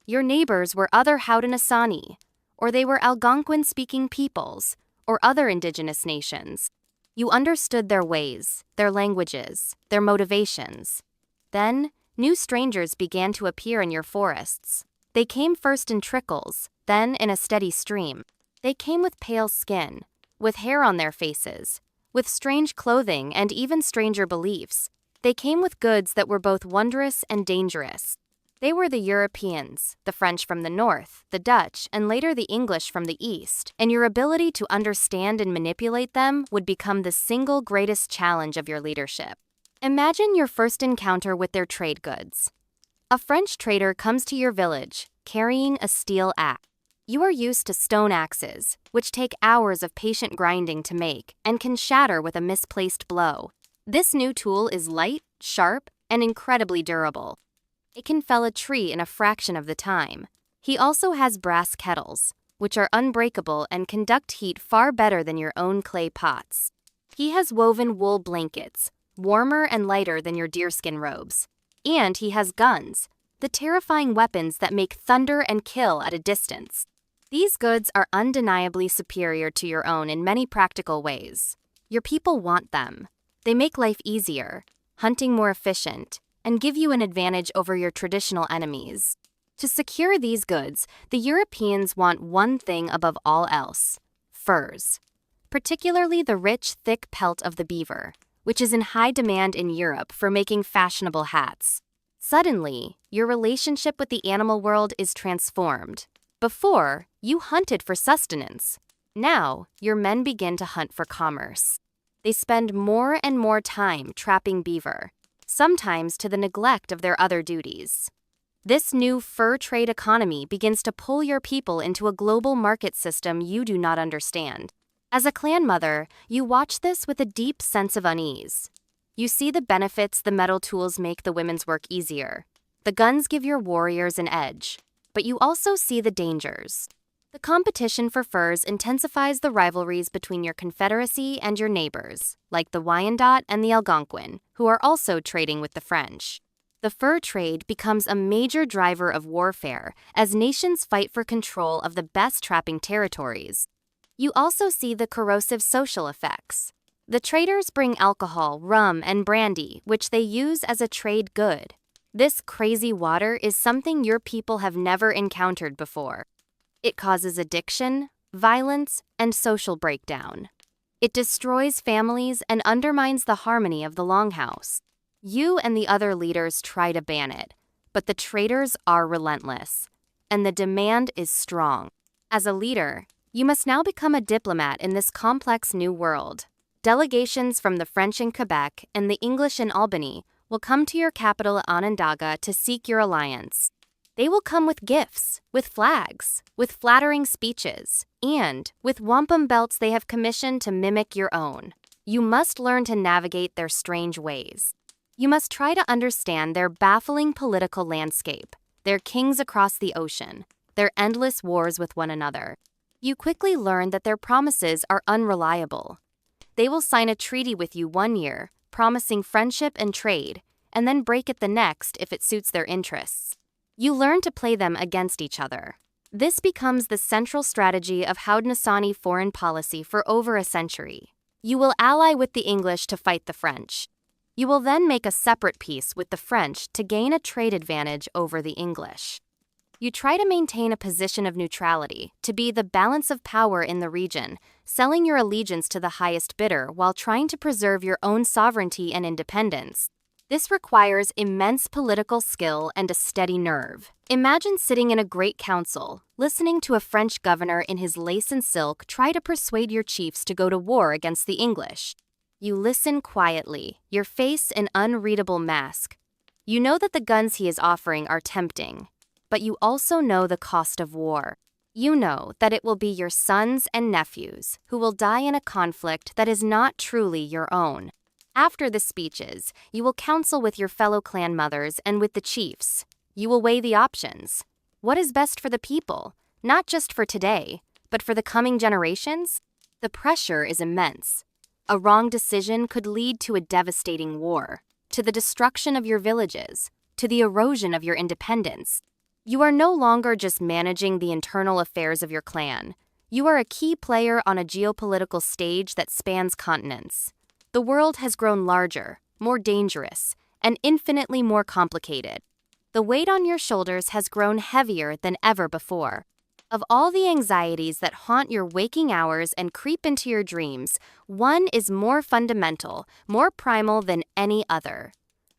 Your neighbors were other Haudenosaunee, or they were Algonquin-speaking peoples, or other indigenous nations. You understood their ways, their languages, their motivations. Then, new strangers began to appear in your forests. They came first in trickles, then in a steady stream. They came with pale skin, with hair on their faces, with strange clothing and even stranger beliefs. They came with goods that were both wondrous and dangerous. They were the Europeans, the French from the north, the Dutch, and later the English from the east, and your ability to understand and manipulate them would become the single greatest challenge of your leadership. Imagine your first encounter with their trade goods. A French trader comes to your village, carrying a steel axe. You are used to stone axes, which take hours of patient grinding to make and can shatter with a misplaced blow. This new tool is light, sharp, and incredibly durable. It can fell a tree in a fraction of the time. He also has brass kettles, which are unbreakable and conduct heat far better than your own clay pots. He has woven wool blankets, warmer and lighter than your deerskin robes. And he has guns, the terrifying weapons that make thunder and kill at a distance. These goods are undeniably superior to your own in many practical ways. Your people want them. They make life easier, hunting more efficient, and give you an advantage over your traditional enemies. To secure these goods, the Europeans want one thing above all else: furs. Particularly the rich, thick pelt of the beaver, which is in high demand in Europe for making fashionable hats. Suddenly, your relationship with the animal world is transformed. Before, you hunted for sustenance. Now, your men begin to hunt for commerce. They spend more and more time trapping beaver, sometimes to the neglect of their other duties. This new fur trade economy begins to pull your people into a global market system you do not understand. As a clan mother, you watch this with a deep sense of unease. You see the benefits the metal tools make the women's work easier. The guns give your warriors an edge, but you also see the dangers. The competition for furs intensifies the rivalries between your confederacy and your neighbors, like the Wyandot and the Algonquin, who are also trading with the French. The fur trade becomes a major driver of warfare as nations fight for control of the best trapping territories. You also see the corrosive social effects. The traders bring alcohol, rum, and brandy, which they use as a trade good. This crazy water is something your people have never encountered before. It causes addiction, violence, and social breakdown. It destroys families and undermines the harmony of the Longhouse. You and the other leaders try to ban it, but the traitors are relentless, and the demand is strong. As a leader, you must now become a diplomat in this complex new world. Delegations from the French in Quebec and the English in Albany will come to your capital Onondaga to seek your alliance. They will come with gifts, with flags, with flattering speeches, and with wampum belts they have commissioned to mimic your own. You must learn to navigate their strange ways. You must try to understand their baffling political landscape, their kings across the ocean, their endless wars with one another. You quickly learn that their promises are unreliable. They will sign a treaty with you one year, promising friendship and trade, and then break it the next if it suits their interests. You learn to play them against each other. This becomes the central strategy of Haudenosaunee foreign policy for over a century. You will ally with the English to fight the French. You will then make a separate peace with the French to gain a trade advantage over the English. You try to maintain a position of neutrality, to be the balance of power in the region, selling your allegiance to the highest bidder while trying to preserve your own sovereignty and independence. This requires immense political skill and a steady nerve. Imagine sitting in a great council, listening to a French governor in his lace and silk try to persuade your chiefs to go to war against the English. You listen quietly, your face an unreadable mask. You know that the guns he is offering are tempting, but you also know the cost of war. You know that it will be your sons and nephews who will die in a conflict that is not truly your own. After the speeches, you will counsel with your fellow clan mothers and with the chiefs. You will weigh the options. What is best for the people, not just for today, but for the coming generations? The pressure is immense. A wrong decision could lead to a devastating war, to the destruction of your villages, to the erosion of your independence. You are no longer just managing the internal affairs of your clan. You are a key player on a geopolitical stage that spans continents. The world has grown larger, more dangerous, and infinitely more complicated. The weight on your shoulders has grown heavier than ever before. Of all the anxieties that haunt your waking hours and creep into your dreams, one is more fundamental, more primal than any other: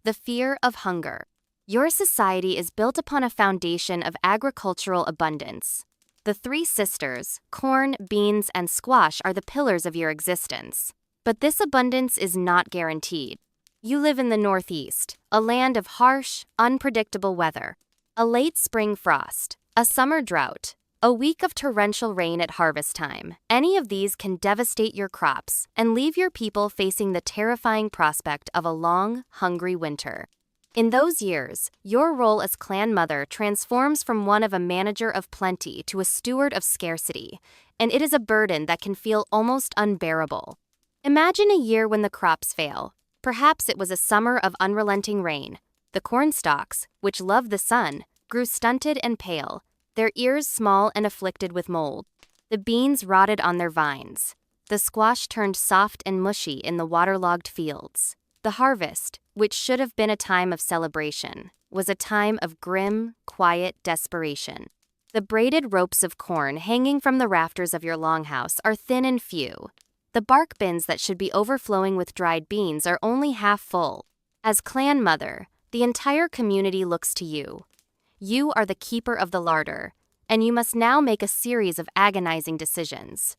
the fear of hunger. Your society is built upon a foundation of agricultural abundance. The three sisters, corn, beans, and squash, are the pillars of your existence. But this abundance is not guaranteed. You live in the Northeast, a land of harsh, unpredictable weather. A late spring frost, a summer drought, a week of torrential rain at harvest time. Any of these can devastate your crops and leave your people facing the terrifying prospect of a long, hungry winter. In those years, your role as clan mother transforms from one of a manager of plenty to a steward of scarcity, and it is a burden that can feel almost unbearable. Imagine a year when the crops fail. Perhaps it was a summer of unrelenting rain. The corn stalks, which love the sun, grew stunted and pale, their ears small and afflicted with mold. The beans rotted on their vines. The squash turned soft and mushy in the waterlogged fields. The harvest, which should have been a time of celebration, was a time of grim, quiet desperation. The braided ropes of corn hanging from the rafters of your longhouse are thin and few. The bark bins that should be overflowing with dried beans are only half full. As clan mother, the entire community looks to you. You are the keeper of the larder, and you must now make a series of agonizing decisions.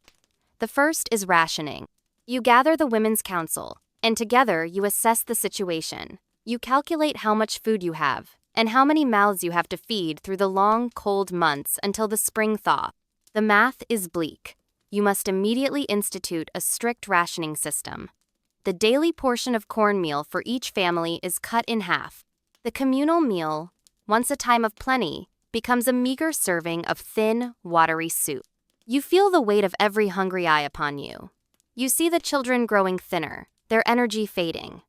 The first is rationing. You gather the Women's Council, and together you assess the situation. You calculate how much food you have, and how many mouths you have to feed through the long, cold months until the spring thaw. The math is bleak. You must immediately institute a strict rationing system. The daily portion of cornmeal for each family is cut in half. The communal meal, once a time of plenty, becomes a meager serving of thin, watery soup. You feel the weight of every hungry eye upon you. You see the children growing thinner, their energy fading.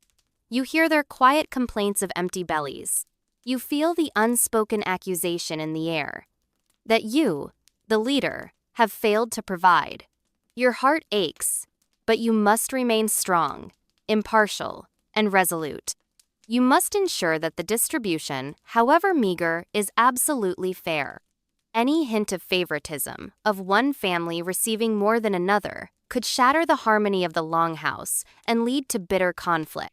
You hear their quiet complaints of empty bellies. You feel the unspoken accusation in the air that you, the leader, have failed to provide. Your heart aches, but you must remain strong, impartial, and resolute. You must ensure that the distribution, however meager, is absolutely fair. Any hint of favoritism, of one family receiving more than another, could shatter the harmony of the longhouse and lead to bitter conflict.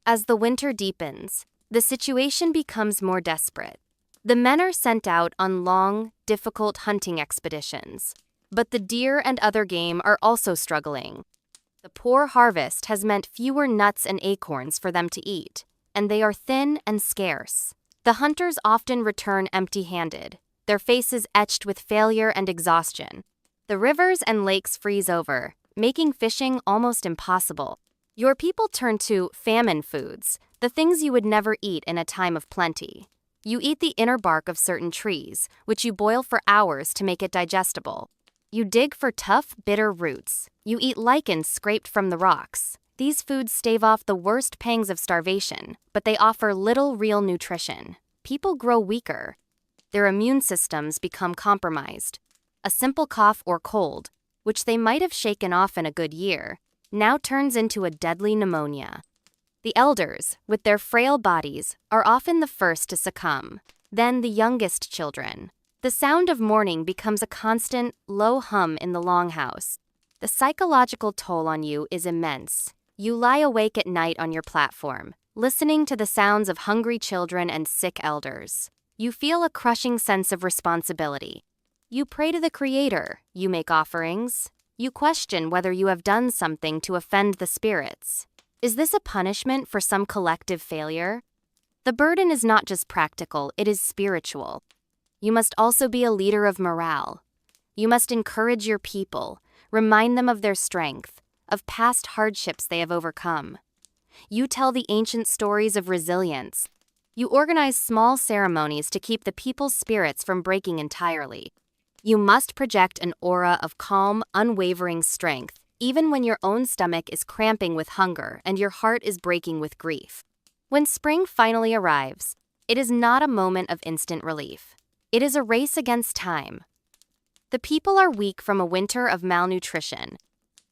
As the winter deepens, the situation becomes more desperate. The men are sent out on long, difficult hunting expeditions, but the deer and other game are also struggling. The poor harvest has meant fewer nuts and acorns for them to eat, and they are thin and scarce. The hunters often return empty-handed, their faces etched with failure and exhaustion. The rivers and lakes freeze over, making fishing almost impossible. Your people turn to famine foods, the things you would never eat in a time of plenty. You eat the inner bark of certain trees, which you boil for hours to make it digestible. You dig for tough, bitter roots. You eat lichens scraped from the rocks. These foods stave off the worst pangs of starvation, but they offer little real nutrition. People grow weaker. Their immune systems become compromised. A simple cough or cold, which they might have shaken off in a good year, now turns into a deadly pneumonia. The elders, with their frail bodies, are often the first to succumb, then the youngest children. The sound of mourning becomes a constant, low hum in the longhouse. The psychological toll on you is immense. You lie awake at night on your platform, listening to the sounds of hungry children and sick elders. You feel a crushing sense of responsibility. You pray to the Creator, you make offerings. You question whether you have done something to offend the spirits. Is this a punishment for some collective failure? The burden is not just practical, it is spiritual. You must also be a leader of morale. You must encourage your people, remind them of their strength, of past hardships they have overcome. You tell the ancient stories of resilience. You organize small ceremonies to keep the people's spirits from breaking entirely. You must project an aura of calm, unwavering strength, even when your own stomach is cramping with hunger and your heart is breaking with grief. When spring finally arrives, it is not a moment of instant relief. It is a race against time. The people are weak from a winter of malnutrition,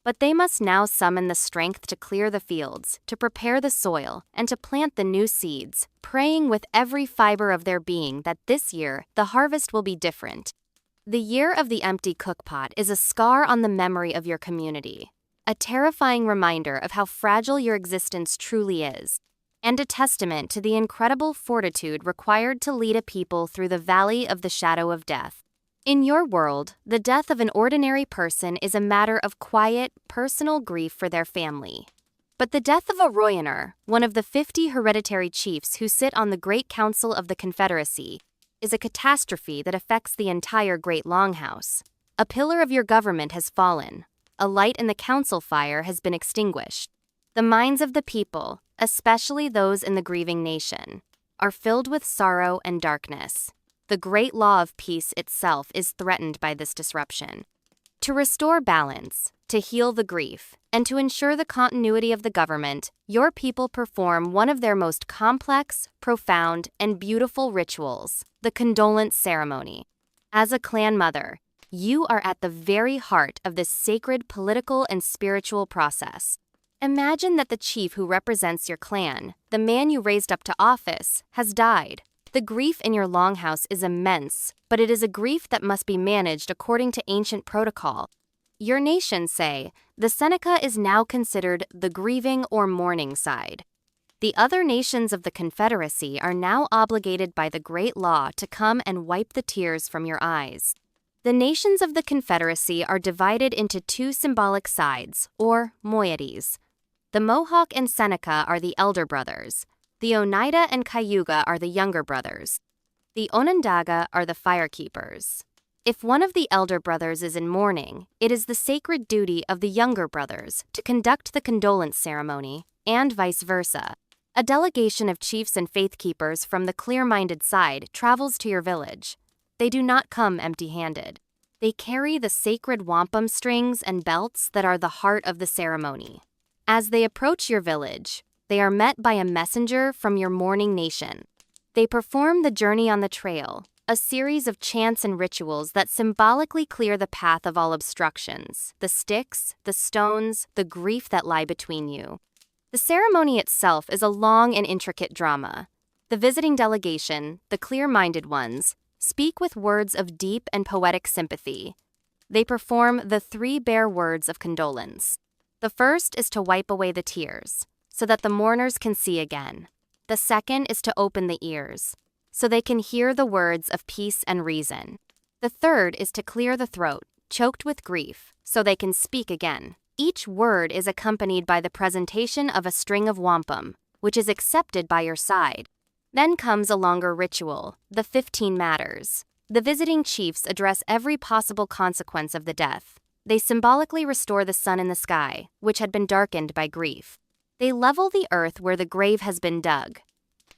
but they must now summon the strength to clear the fields, to prepare the soil, and to plant the new seeds, praying with every fiber of their being that this year the harvest will be different. The year of the empty cookpot is a scar on the memory of your community, a terrifying reminder of how fragile your existence truly is, and a testament to the incredible fortitude required to lead a people through the valley of the shadow of death. In your world, the death of an ordinary person is a matter of quiet, personal grief for their family. But the death of a Royaner, one of the 50 hereditary chiefs who sit on the Great Council of the Confederacy, is a catastrophe that affects the entire Great Longhouse. A pillar of your government has fallen. A light in the council fire has been extinguished. The minds of the people, especially those in the grieving nation, are filled with sorrow and darkness. The great law of peace itself is threatened by this disruption. To restore balance, to heal the grief, and to ensure the continuity of the government, your people perform one of their most complex, profound, and beautiful rituals, the condolence ceremony. As a clan mother, you are at the very heart of this sacred political and spiritual process. Imagine that the chief who represents your clan, the man you raised up to office, has died. The grief in your longhouse is immense, but it is a grief that must be managed according to ancient protocol. Your nation, say, the Seneca is now considered the grieving or mourning side. The other nations of the Confederacy are now obligated by the great law to come and wipe the tears from your eyes. The nations of the Confederacy are divided into two symbolic sides, or moieties. The Mohawk and Seneca are the elder brothers. The Oneida and Cayuga are the younger brothers. The Onondaga are the firekeepers. If one of the elder brothers is in mourning, it is the sacred duty of the younger brothers to conduct the condolence ceremony, and vice versa. A delegation of chiefs and faith-keepers from the clear-minded side travels to your village. They do not come empty-handed. They carry the sacred wampum strings and belts that are the heart of the ceremony. As they approach your village, they are met by a messenger from your mourning nation. They perform the journey on the trail, a series of chants and rituals that symbolically clear the path of all obstructions, the sticks, the stones, the grief that lie between you. The ceremony itself is a long and intricate drama. The visiting delegation, the clear-minded ones, speak with words of deep and poetic sympathy. They perform the 3 bare words of condolence. The first is to wipe away the tears, so that the mourners can see again. The second is to open the ears, so they can hear the words of peace and reason. The third is to clear the throat, choked with grief, so they can speak again. Each word is accompanied by the presentation of a string of wampum, which is accepted by your side. Then comes a longer ritual, the 15 matters. The visiting chiefs address every possible consequence of the death. They symbolically restore the sun in the sky, which had been darkened by grief. They level the earth where the grave has been dug.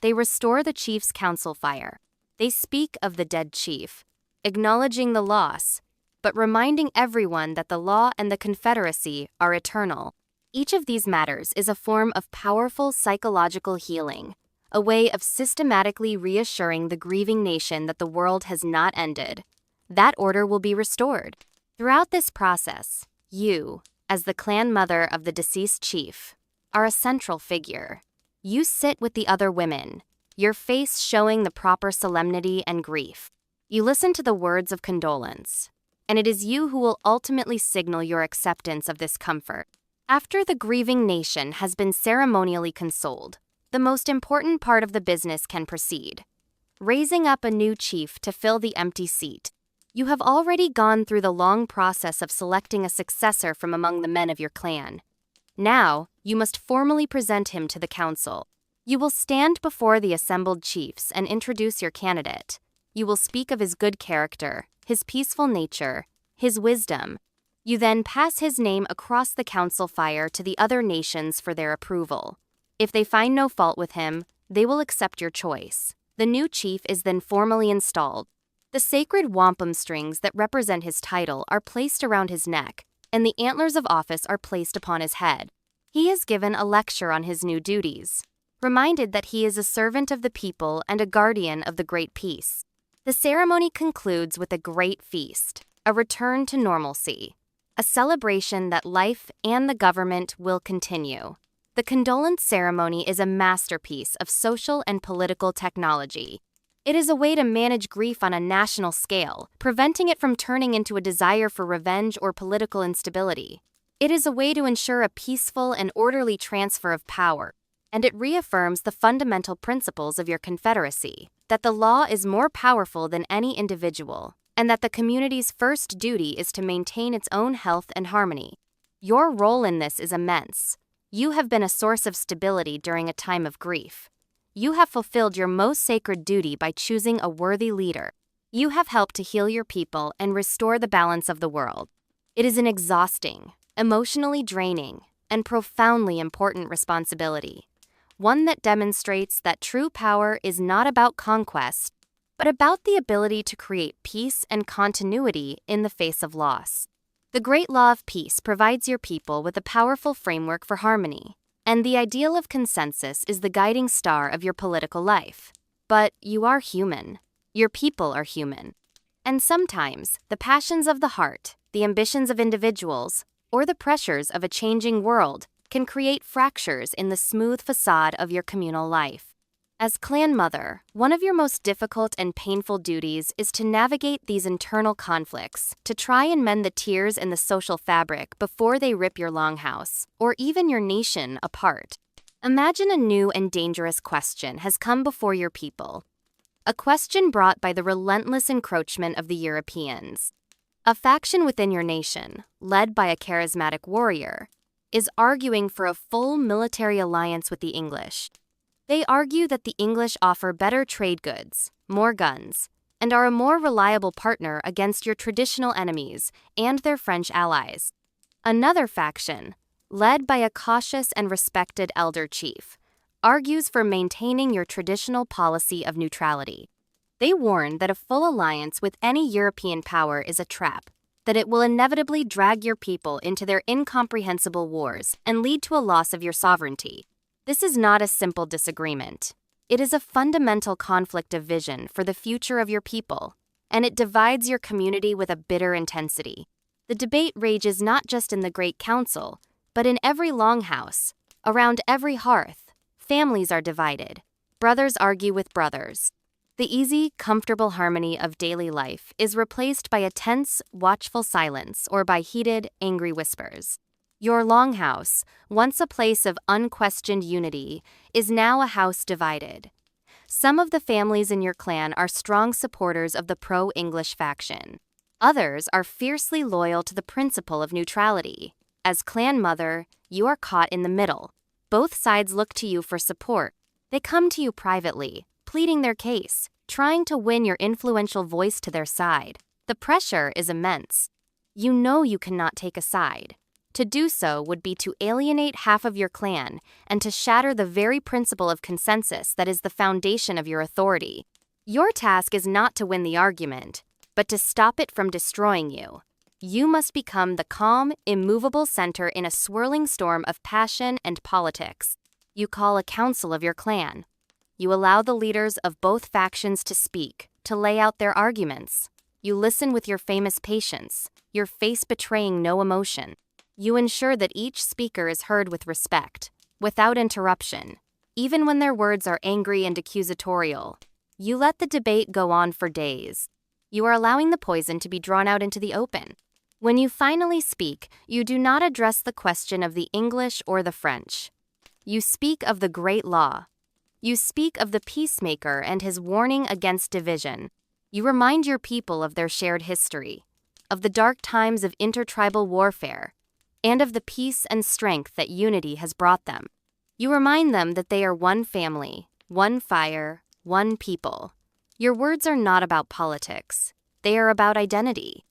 They restore the chief's council fire. They speak of the dead chief, acknowledging the loss, but reminding everyone that the law and the Confederacy are eternal. Each of these matters is a form of powerful psychological healing, a way of systematically reassuring the grieving nation that the world has not ended. That order will be restored. Throughout this process, you, as the clan mother of the deceased chief, are a central figure. You sit with the other women, your face showing the proper solemnity and grief. You listen to the words of condolence, and it is you who will ultimately signal your acceptance of this comfort. After the grieving nation has been ceremonially consoled, the most important part of the business can proceed: raising up a new chief to fill the empty seat. You have already gone through the long process of selecting a successor from among the men of your clan. Now, you must formally present him to the council. You will stand before the assembled chiefs and introduce your candidate. You will speak of his good character, his peaceful nature, his wisdom. You then pass his name across the council fire to the other nations for their approval. If they find no fault with him, they will accept your choice. The new chief is then formally installed. The sacred wampum strings that represent his title are placed around his neck, and the antlers of office are placed upon his head. He is given a lecture on his new duties, reminded that he is a servant of the people and a guardian of the great peace. The ceremony concludes with a great feast, a return to normalcy, a celebration that life and the government will continue. The condolence ceremony is a masterpiece of social and political technology. It is a way to manage grief on a national scale, preventing it from turning into a desire for revenge or political instability. It is a way to ensure a peaceful and orderly transfer of power, and it reaffirms the fundamental principles of your Confederacy, that the law is more powerful than any individual, and that the community's first duty is to maintain its own health and harmony. Your role in this is immense. You have been a source of stability during a time of grief. You have fulfilled your most sacred duty by choosing a worthy leader. You have helped to heal your people and restore the balance of the world. It is an exhausting, emotionally draining, and profoundly important responsibility, one that demonstrates that true power is not about conquest, but about the ability to create peace and continuity in the face of loss. The great law of peace provides your people with a powerful framework for harmony, and the ideal of consensus is the guiding star of your political life. But you are human. Your people are human. And sometimes, the passions of the heart, the ambitions of individuals, or the pressures of a changing world can create fractures in the smooth facade of your communal life. As clan mother, one of your most difficult and painful duties is to navigate these internal conflicts, to try and mend the tears in the social fabric before they rip your longhouse, or even your nation, apart. Imagine a new and dangerous question has come before your people. A question brought by the relentless encroachment of the Europeans. A faction within your nation, led by a charismatic warrior, is arguing for a full military alliance with the English. They argue that the English offer better trade goods, more guns, and are a more reliable partner against your traditional enemies and their French allies. Another faction, led by a cautious and respected elder chief, argues for maintaining your traditional policy of neutrality. They warn that a full alliance with any European power is a trap, that it will inevitably drag your people into their incomprehensible wars and lead to a loss of your sovereignty. This is not a simple disagreement. It is a fundamental conflict of vision for the future of your people, and it divides your community with a bitter intensity. The debate rages not just in the Great Council, but in every longhouse, around every hearth. Families are divided. Brothers argue with brothers. The easy, comfortable harmony of daily life is replaced by a tense, watchful silence or by heated, angry whispers. Your longhouse, once a place of unquestioned unity, is now a house divided. Some of the families in your clan are strong supporters of the pro-English faction. Others are fiercely loyal to the principle of neutrality. As clan mother, you are caught in the middle. Both sides look to you for support. They come to you privately, pleading their case, trying to win your influential voice to their side. The pressure is immense. You know you cannot take a side. To do so would be to alienate half of your clan and to shatter the very principle of consensus that is the foundation of your authority. Your task is not to win the argument, but to stop it from destroying you. You must become the calm, immovable center in a swirling storm of passion and politics. You call a council of your clan. You allow the leaders of both factions to speak, to lay out their arguments. You listen with your famous patience, your face betraying no emotion. You ensure that each speaker is heard with respect, without interruption, even when their words are angry and accusatorial. You let the debate go on for days. You are allowing the poison to be drawn out into the open. When you finally speak, you do not address the question of the English or the French. You speak of the great law. You speak of the peacemaker and his warning against division. You remind your people of their shared history, of the dark times of intertribal warfare, and of the peace and strength that unity has brought them. You remind them that they are one family, one fire, one people. Your words are not about politics. They are about identity.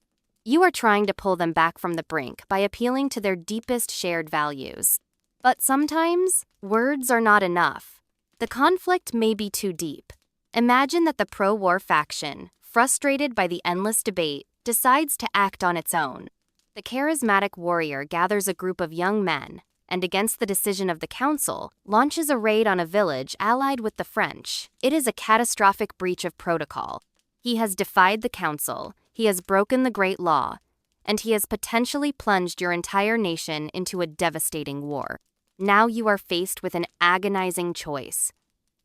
You are trying to pull them back from the brink by appealing to their deepest shared values. But sometimes, words are not enough. The conflict may be too deep. Imagine that the pro-war faction, frustrated by the endless debate, decides to act on its own. The charismatic warrior gathers a group of young men, and against the decision of the council, launches a raid on a village allied with the French. It is a catastrophic breach of protocol. He has defied the council, he has broken the great law, and he has potentially plunged your entire nation into a devastating war. Now you are faced with an agonizing choice.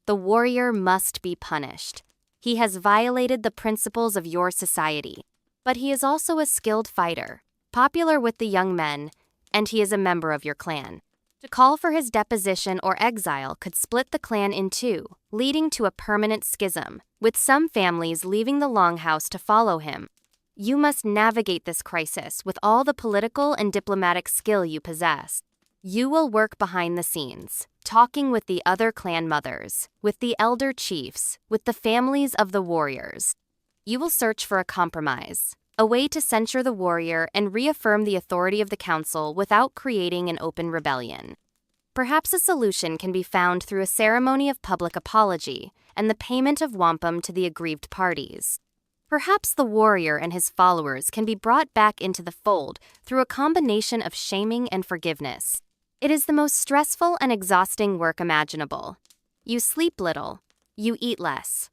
The warrior must be punished. He has violated the principles of your society, but he is also a skilled fighter, popular with the young men, and he is a member of your clan. To call for his deposition or exile could split the clan in two, leading to a permanent schism, with some families leaving the longhouse to follow him. You must navigate this crisis with all the political and diplomatic skill you possess. You will work behind the scenes, talking with the other clan mothers, with the elder chiefs, with the families of the warriors. You will search for a compromise, a way to censure the warrior and reaffirm the authority of the council without creating an open rebellion. Perhaps a solution can be found through a ceremony of public apology and the payment of wampum to the aggrieved parties. Perhaps the warrior and his followers can be brought back into the fold through a combination of shaming and forgiveness. It is the most stressful and exhausting work imaginable. You sleep little. You eat less.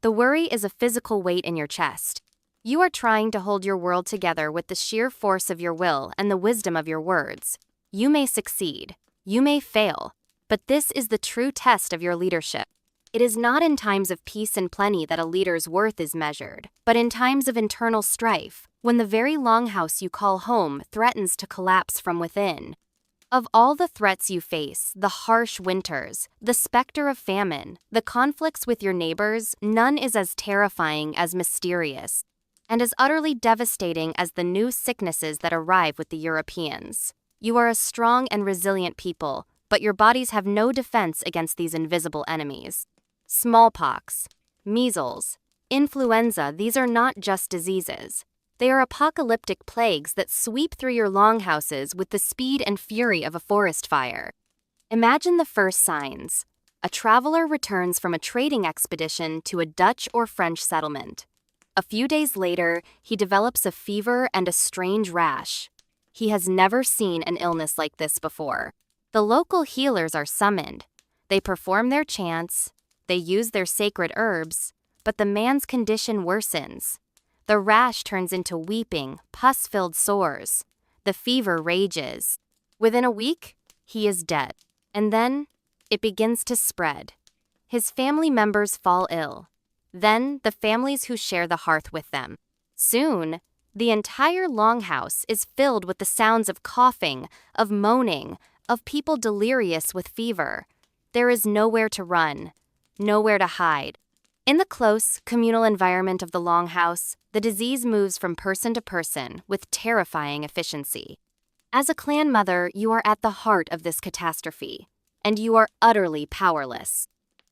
The worry is a physical weight in your chest. You are trying to hold your world together with the sheer force of your will and the wisdom of your words. You may succeed. You may fail. But this is the true test of your leadership. It is not in times of peace and plenty that a leader's worth is measured, but in times of internal strife, when the very longhouse you call home threatens to collapse from within. Of all the threats you face, the harsh winters, the specter of famine, the conflicts with your neighbors, none is as terrifying, as mysterious, and as utterly devastating as the new sicknesses that arrive with the Europeans. You are a strong and resilient people, but your bodies have no defense against these invisible enemies. Smallpox, measles, influenza, these are not just diseases. They are apocalyptic plagues that sweep through your longhouses with the speed and fury of a forest fire. Imagine the first signs. A traveler returns from a trading expedition to a Dutch or French settlement. A few days later, he develops a fever and a strange rash. He has never seen an illness like this before. The local healers are summoned. They perform their chants. They use their sacred herbs, but the man's condition worsens. The rash turns into weeping, pus-filled sores. The fever rages. Within a week, he is dead. And then, it begins to spread. His family members fall ill. Then, the families who share the hearth with them. Soon, the entire longhouse is filled with the sounds of coughing, of moaning, of people delirious with fever. There is nowhere to run, nowhere to hide. In the close, communal environment of the longhouse, the disease moves from person to person with terrifying efficiency. As a clan mother, you are at the heart of this catastrophe, and you are utterly powerless.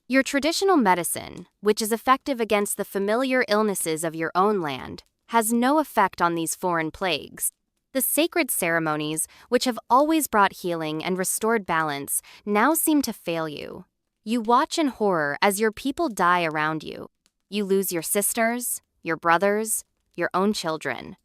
Your traditional medicine, which is effective against the familiar illnesses of your own land, has no effect on these foreign plagues. The sacred ceremonies, which have always brought healing and restored balance, now seem to fail you. You watch in horror as your people die around you. You lose your sisters, your brothers, your own children.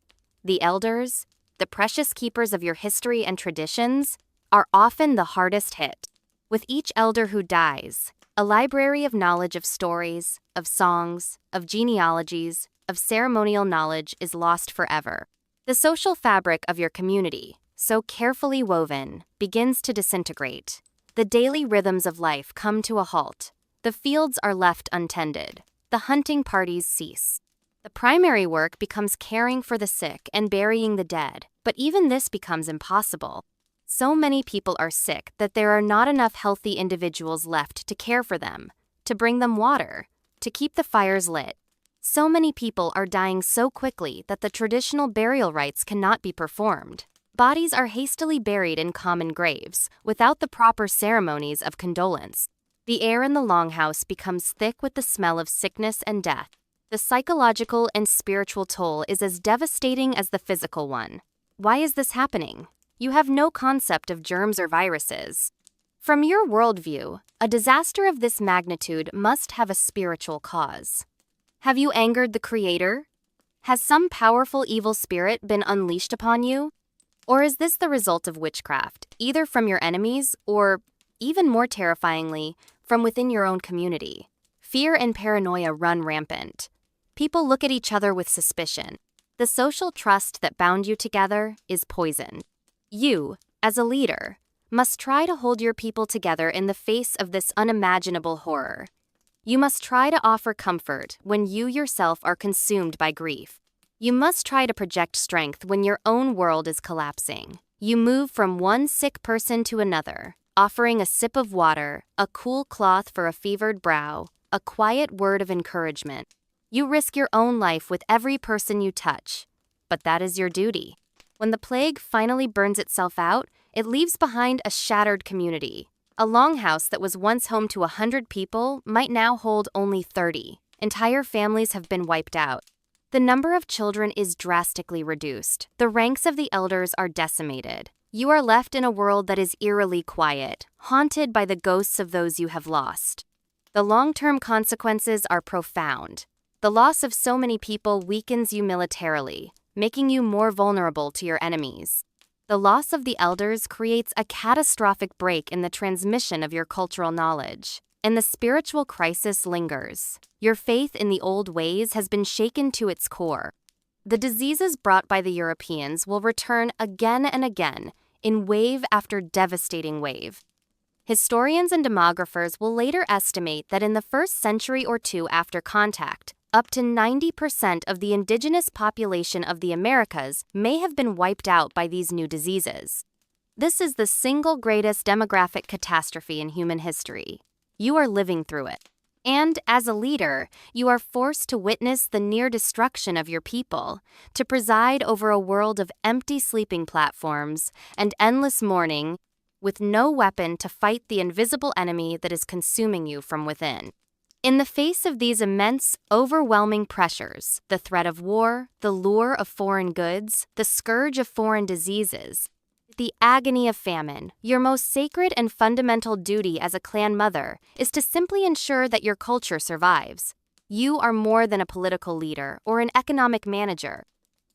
The elders, the precious keepers of your history and traditions, are often the hardest hit. With each elder who dies, a library of knowledge of stories, of songs, of genealogies, of ceremonial knowledge is lost forever. The social fabric of your community, so carefully woven, begins to disintegrate. The daily rhythms of life come to a halt. The fields are left untended. The hunting parties cease. The primary work becomes caring for the sick and burying the dead, but even this becomes impossible. So many people are sick that there are not enough healthy individuals left to care for them, to bring them water, to keep the fires lit. So many people are dying so quickly that the traditional burial rites cannot be performed. Bodies are hastily buried in common graves, without the proper ceremonies of condolence. The air in the longhouse becomes thick with the smell of sickness and death. The psychological and spiritual toll is as devastating as the physical one. Why is this happening? You have no concept of germs or viruses. From your worldview, a disaster of this magnitude must have a spiritual cause. Have you angered the Creator? Has some powerful evil spirit been unleashed upon you? Or is this the result of witchcraft, either from your enemies or, even more terrifyingly, from within your own community? Fear and paranoia run rampant. People look at each other with suspicion. The social trust that bound you together is poisoned. You, as a leader, must try to hold your people together in the face of this unimaginable horror. You must try to offer comfort when you yourself are consumed by grief. You must try to project strength when your own world is collapsing. You move from one sick person to another, offering a sip of water, a cool cloth for a fevered brow, a quiet word of encouragement. You risk your own life with every person you touch, but that is your duty. When the plague finally burns itself out, it leaves behind a shattered community. A longhouse that was once home to 100 people might now hold only 30. Entire families have been wiped out. The number of children is drastically reduced. The ranks of the elders are decimated. You are left in a world that is eerily quiet, haunted by the ghosts of those you have lost. The long-term consequences are profound. The loss of so many people weakens you militarily, making you more vulnerable to your enemies. The loss of the elders creates a catastrophic break in the transmission of your cultural knowledge, and the spiritual crisis lingers. Your faith in the old ways has been shaken to its core. The diseases brought by the Europeans will return again and again, in wave after devastating wave. Historians and demographers will later estimate that in the first century or two after contact, up to 90% of the indigenous population of the Americas may have been wiped out by these new diseases. This is the single greatest demographic catastrophe in human history. You are living through it. And as a leader, you are forced to witness the near destruction of your people, to preside over a world of empty sleeping platforms and endless mourning, with no weapon to fight the invisible enemy that is consuming you from within. In the face of these immense, overwhelming pressures, the threat of war, the lure of foreign goods, the scourge of foreign diseases, the agony of famine, your most sacred and fundamental duty as a clan mother is to simply ensure that your culture survives. You are more than a political leader or an economic manager.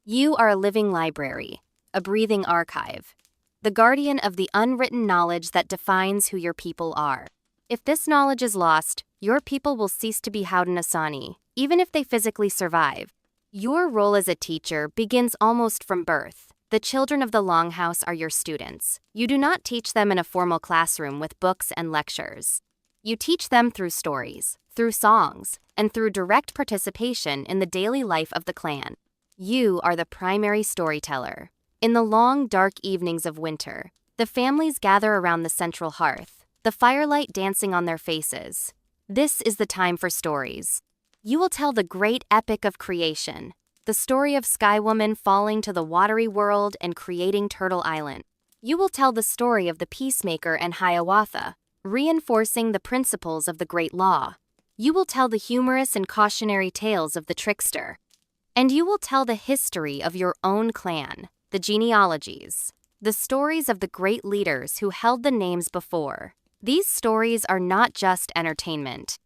You are a living library, a breathing archive, the guardian of the unwritten knowledge that defines who your people are. If this knowledge is lost, your people will cease to be Haudenosaunee, even if they physically survive. Your role as a teacher begins almost from birth. The children of the Longhouse are your students. You do not teach them in a formal classroom with books and lectures. You teach them through stories, through songs, and through direct participation in the daily life of the clan. You are the primary storyteller. In the long, dark evenings of winter, the families gather around the central hearth, the firelight dancing on their faces. This is the time for stories. You will tell the great epic of creation, the story of Sky Woman falling to the watery world and creating Turtle Island. You will tell the story of the peacemaker and Hiawatha, reinforcing the principles of the Great Law. You will tell the humorous and cautionary tales of the trickster. And you will tell the history of your own clan, the genealogies, the stories of the great leaders who held the names before. These stories are not just entertainment.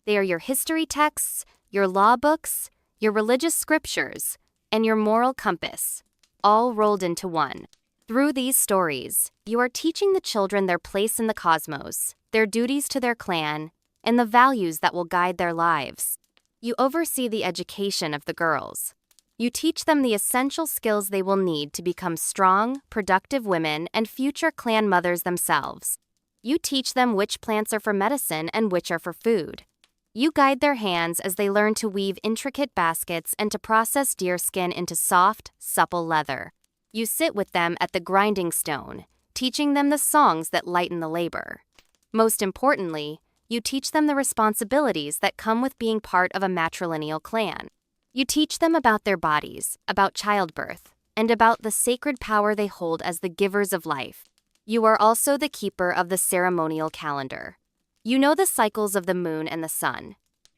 They are your history texts, your law books, your religious scriptures, and your moral compass, all rolled into one. Through these stories, you are teaching the children their place in the cosmos, their duties to their clan, and the values that will guide their lives. You oversee the education of the girls. You teach them the essential skills they will need to become strong, productive women and future clan mothers themselves. You teach them which plants are for medicine and which are for food. You guide their hands as they learn to weave intricate baskets and to process deer skin into soft, supple leather. You sit with them at the grinding stone, teaching them the songs that lighten the labor. Most importantly, you teach them the responsibilities that come with being part of a matrilineal clan. You teach them about their bodies, about childbirth, and about the sacred power they hold as the givers of life. You are also the keeper of the ceremonial calendar. You know the cycles of the moon and the sun.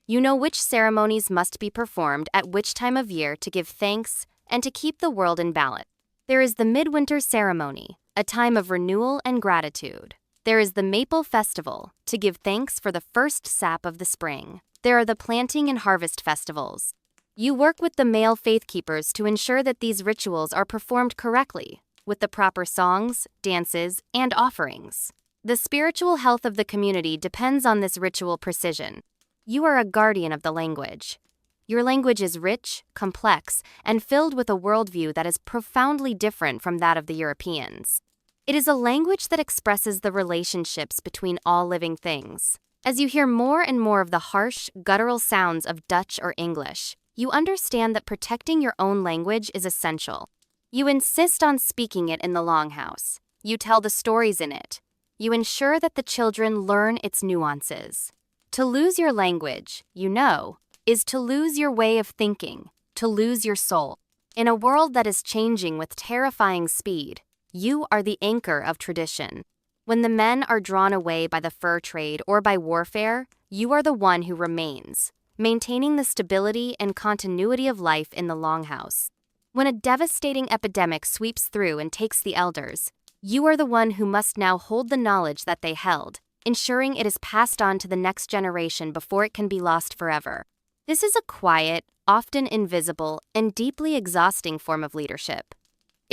You know which ceremonies must be performed at which time of year to give thanks and to keep the world in balance. There is the midwinter ceremony, a time of renewal and gratitude. There is the Maple Festival, to give thanks for the first sap of the spring. There are the planting and harvest festivals. You work with the male faith keepers to ensure that these rituals are performed correctly, with the proper songs, dances, and offerings. The spiritual health of the community depends on this ritual precision. You are a guardian of the language. Your language is rich, complex, and filled with a worldview that is profoundly different from that of the Europeans. It is a language that expresses the relationships between all living things. As you hear more and more of the harsh, guttural sounds of Dutch or English, you understand that protecting your own language is essential. You insist on speaking it in the longhouse. You tell the stories in it. You ensure that the children learn its nuances. To lose your language, you know, is to lose your way of thinking, to lose your soul. In a world that is changing with terrifying speed, you are the anchor of tradition. When the men are drawn away by the fur trade or by warfare, you are the one who remains, maintaining the stability and continuity of life in the longhouse. When a devastating epidemic sweeps through and takes the elders, you are the one who must now hold the knowledge that they held, ensuring it is passed on to the next generation before it can be lost forever. This is a quiet, often invisible, and deeply exhausting form of leadership.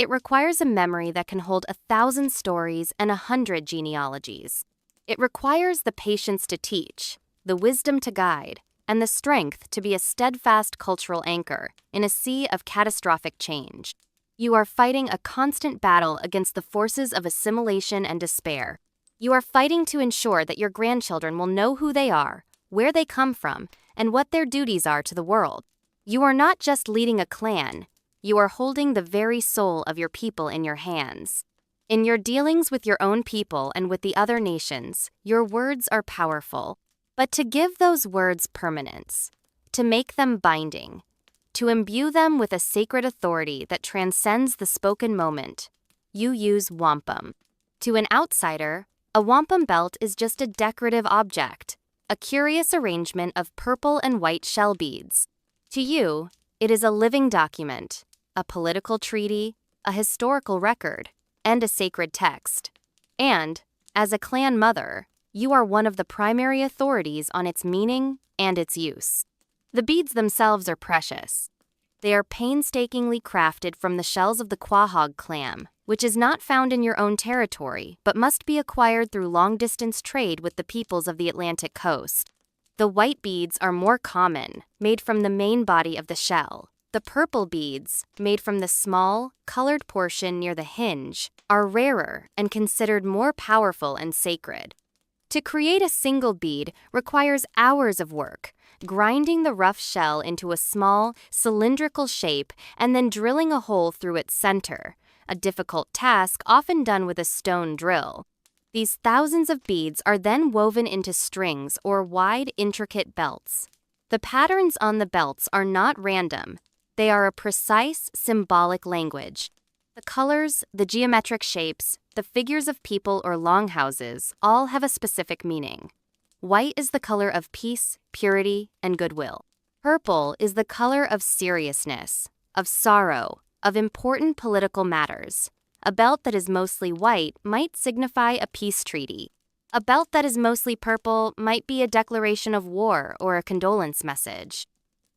It requires a memory that can hold 1,000 stories and 100 genealogies. It requires the patience to teach, the wisdom to guide, and the strength to be a steadfast cultural anchor in a sea of catastrophic change. You are fighting a constant battle against the forces of assimilation and despair. You are fighting to ensure that your grandchildren will know who they are, where they come from, and what their duties are to the world. You are not just leading a clan, you are holding the very soul of your people in your hands. In your dealings with your own people and with the other nations, your words are powerful. But to give those words permanence, to make them binding, to imbue them with a sacred authority that transcends the spoken moment, you use wampum. To an outsider, a wampum belt is just a decorative object, a curious arrangement of purple and white shell beads. To you, it is a living document, a political treaty, a historical record, and a sacred text. And, as a clan mother, you are one of the primary authorities on its meaning and its use. The beads themselves are precious. They are painstakingly crafted from the shells of the quahog clam, which is not found in your own territory but must be acquired through long-distance trade with the peoples of the Atlantic coast. The white beads are more common, made from the main body of the shell. The purple beads, made from the small, colored portion near the hinge, are rarer and considered more powerful and sacred. To create a single bead requires hours of work, grinding the rough shell into a small, cylindrical shape and then drilling a hole through its center, a difficult task often done with a stone drill. These thousands of beads are then woven into strings or wide, intricate belts. The patterns on the belts are not random. They are a precise, symbolic language. The colors, the geometric shapes, the figures of people or longhouses all have a specific meaning. White is the color of peace, purity, and goodwill. Purple is the color of seriousness, of sorrow, of important political matters. A belt that is mostly white might signify a peace treaty. A belt that is mostly purple might be a declaration of war or a condolence message.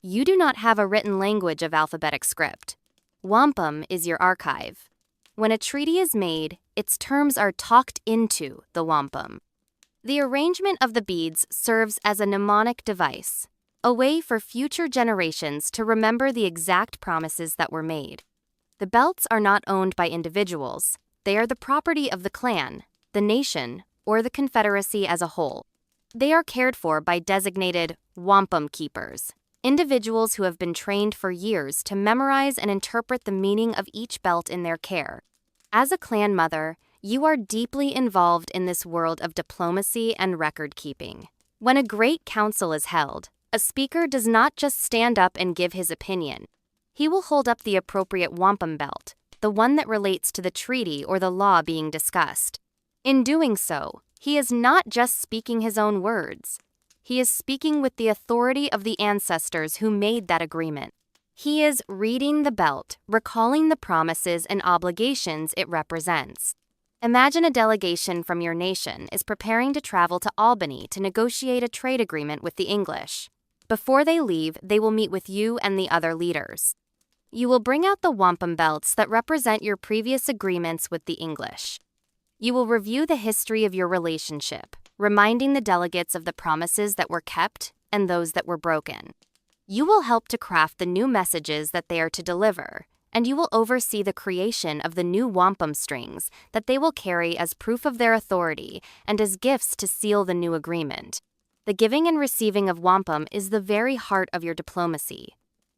You do not have a written language of alphabetic script. Wampum is your archive. When a treaty is made, its terms are talked into the wampum. The arrangement of the beads serves as a mnemonic device, a way for future generations to remember the exact promises that were made. The belts are not owned by individuals. They are the property of the clan, the nation, or the confederacy as a whole. They are cared for by designated wampum keepers, individuals who have been trained for years to memorize and interpret the meaning of each belt in their care. As a clan mother, you are deeply involved in this world of diplomacy and record-keeping. When a great council is held, a speaker does not just stand up and give his opinion. He will hold up the appropriate wampum belt, the one that relates to the treaty or the law being discussed. In doing so, he is not just speaking his own words. He is speaking with the authority of the ancestors who made that agreement. He is reading the belt, recalling the promises and obligations it represents. Imagine a delegation from your nation is preparing to travel to Albany to negotiate a trade agreement with the English. Before they leave, they will meet with you and the other leaders. You will bring out the wampum belts that represent your previous agreements with the English. You will review the history of your relationship, reminding the delegates of the promises that were kept and those that were broken. You will help to craft the new messages that they are to deliver, and you will oversee the creation of the new wampum strings that they will carry as proof of their authority and as gifts to seal the new agreement. The giving and receiving of wampum is the very heart of your diplomacy.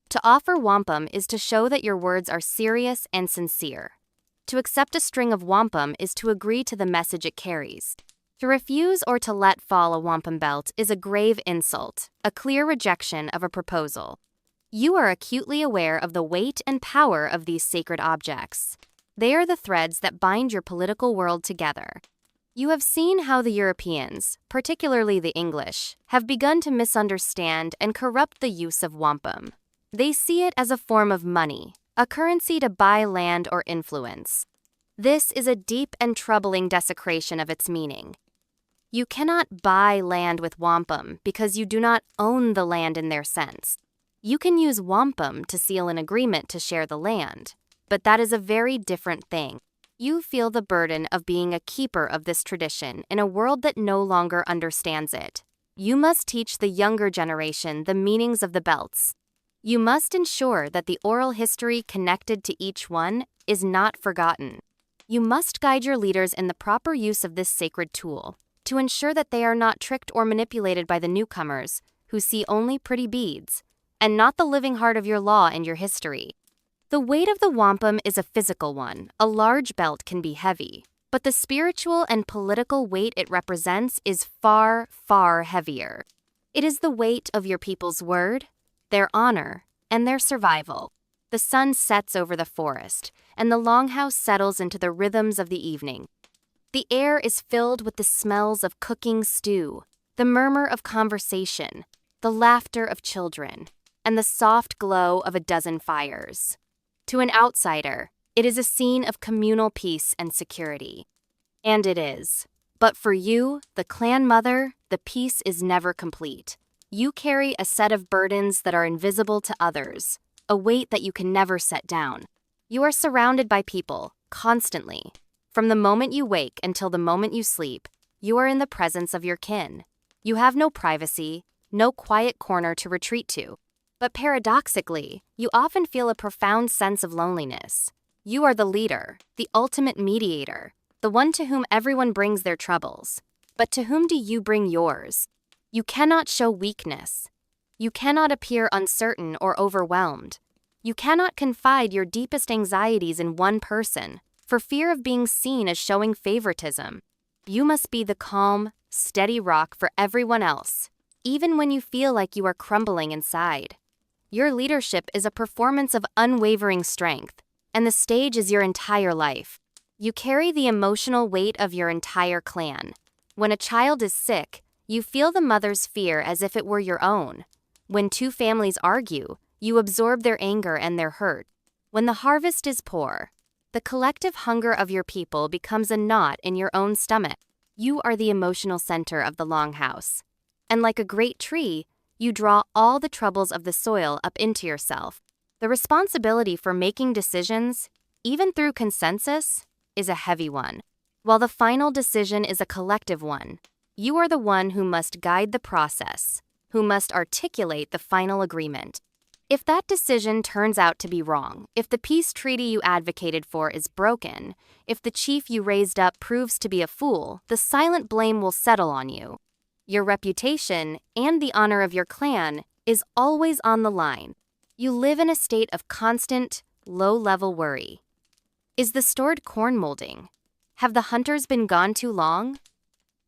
To offer wampum is to show that your words are serious and sincere. To accept a string of wampum is to agree to the message it carries. To refuse or to let fall a wampum belt is a grave insult, a clear rejection of a proposal. You are acutely aware of the weight and power of these sacred objects. They are the threads that bind your political world together. You have seen how the Europeans, particularly the English, have begun to misunderstand and corrupt the use of wampum. They see it as a form of money, a currency to buy land or influence. This is a deep and troubling desecration of its meaning. You cannot buy land with wampum because you do not own the land in their sense. You can use wampum to seal an agreement to share the land, but that is a very different thing. You feel the burden of being a keeper of this tradition in a world that no longer understands it. You must teach the younger generation the meanings of the belts. You must ensure that the oral history connected to each one is not forgotten. You must guide your leaders in the proper use of this sacred tool to ensure that they are not tricked or manipulated by the newcomers who see only pretty beads and not the living heart of your law and your history. The weight of the wampum is a physical one. A large belt can be heavy, but the spiritual and political weight it represents is far, far heavier. It is the weight of your people's word, their honor, and their survival. The sun sets over the forest, and the longhouse settles into the rhythms of the evening. The air is filled with the smells of cooking stew, the murmur of conversation, the laughter of children, and the soft glow of a dozen fires. To an outsider, it is a scene of communal peace and security. And it is. But for you, the clan mother, the peace is never complete. You carry a set of burdens that are invisible to others, a weight that you can never set down. You are surrounded by people, constantly. From the moment you wake until the moment you sleep, you are in the presence of your kin. You have no privacy, no quiet corner to retreat to. But paradoxically, you often feel a profound sense of loneliness. You are the leader, the ultimate mediator, the one to whom everyone brings their troubles. But to whom do you bring yours? You cannot show weakness. You cannot appear uncertain or overwhelmed. You cannot confide your deepest anxieties in one person, for fear of being seen as showing favoritism. You must be the calm, steady rock for everyone else, even when you feel like you are crumbling inside. Your leadership is a performance of unwavering strength, and the stage is your entire life. You carry the emotional weight of your entire clan. When a child is sick, you feel the mother's fear as if it were your own. When two families argue, you absorb their anger and their hurt. When the harvest is poor, the collective hunger of your people becomes a knot in your own stomach. You are the emotional center of the longhouse. And like a great tree, you draw all the troubles of the soil up into yourself. The responsibility for making decisions, even through consensus, is a heavy one. While the final decision is a collective one, you are the one who must guide the process, who must articulate the final agreement. If that decision turns out to be wrong, if the peace treaty you advocated for is broken, if the chief you raised up proves to be a fool, the silent blame will settle on you. Your reputation and the honor of your clan is always on the line. You live in a state of constant, low-level worry. Is the stored corn molding? Have the hunters been gone too long?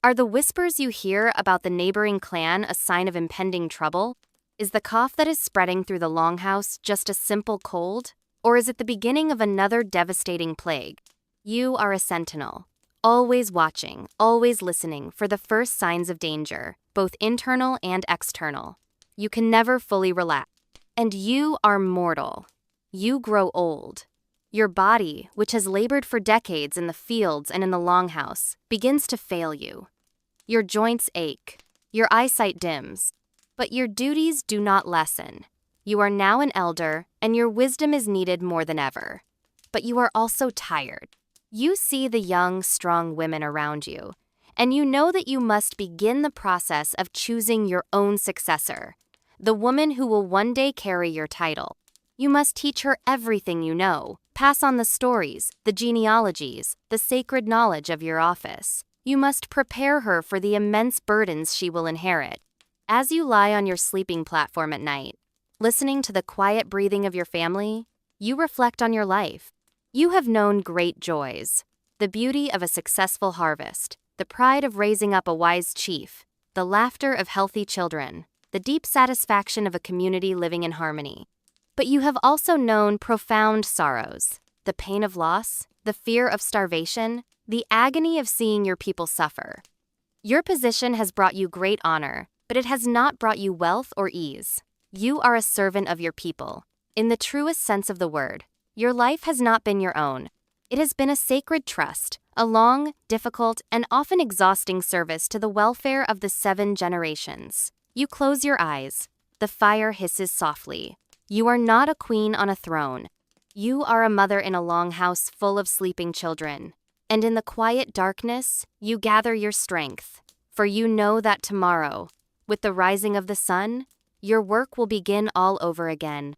Are the whispers you hear about the neighboring clan a sign of impending trouble? Is the cough that is spreading through the longhouse just a simple cold? Or is it the beginning of another devastating plague? You are a sentinel, always watching, always listening for the first signs of danger, both internal and external. You can never fully relax. And you are mortal. You grow old. Your body, which has labored for decades in the fields and in the longhouse, begins to fail you. Your joints ache. Your eyesight dims. But your duties do not lessen. You are now an elder, and your wisdom is needed more than ever. But you are also tired. You see the young, strong women around you, and you know that you must begin the process of choosing your own successor, the woman who will one day carry your title. You must teach her everything you know, pass on the stories, the genealogies, the sacred knowledge of your office. You must prepare her for the immense burdens she will inherit. As you lie on your sleeping platform at night, listening to the quiet breathing of your family, you reflect on your life. You have known great joys, the beauty of a successful harvest, the pride of raising up a wise chief, the laughter of healthy children, the deep satisfaction of a community living in harmony. But you have also known profound sorrows, the pain of loss, the fear of starvation, the agony of seeing your people suffer. Your position has brought you great honor, but it has not brought you wealth or ease. You are a servant of your people. In the truest sense of the word, your life has not been your own. It has been a sacred trust, a long, difficult, and often exhausting service to the welfare of the 7 generations. You close your eyes. The fire hisses softly. You are not a queen on a throne. You are a mother in a longhouse full of sleeping children. And in the quiet darkness, you gather your strength. For you know that tomorrow, with the rising of the sun, your work will begin all over again.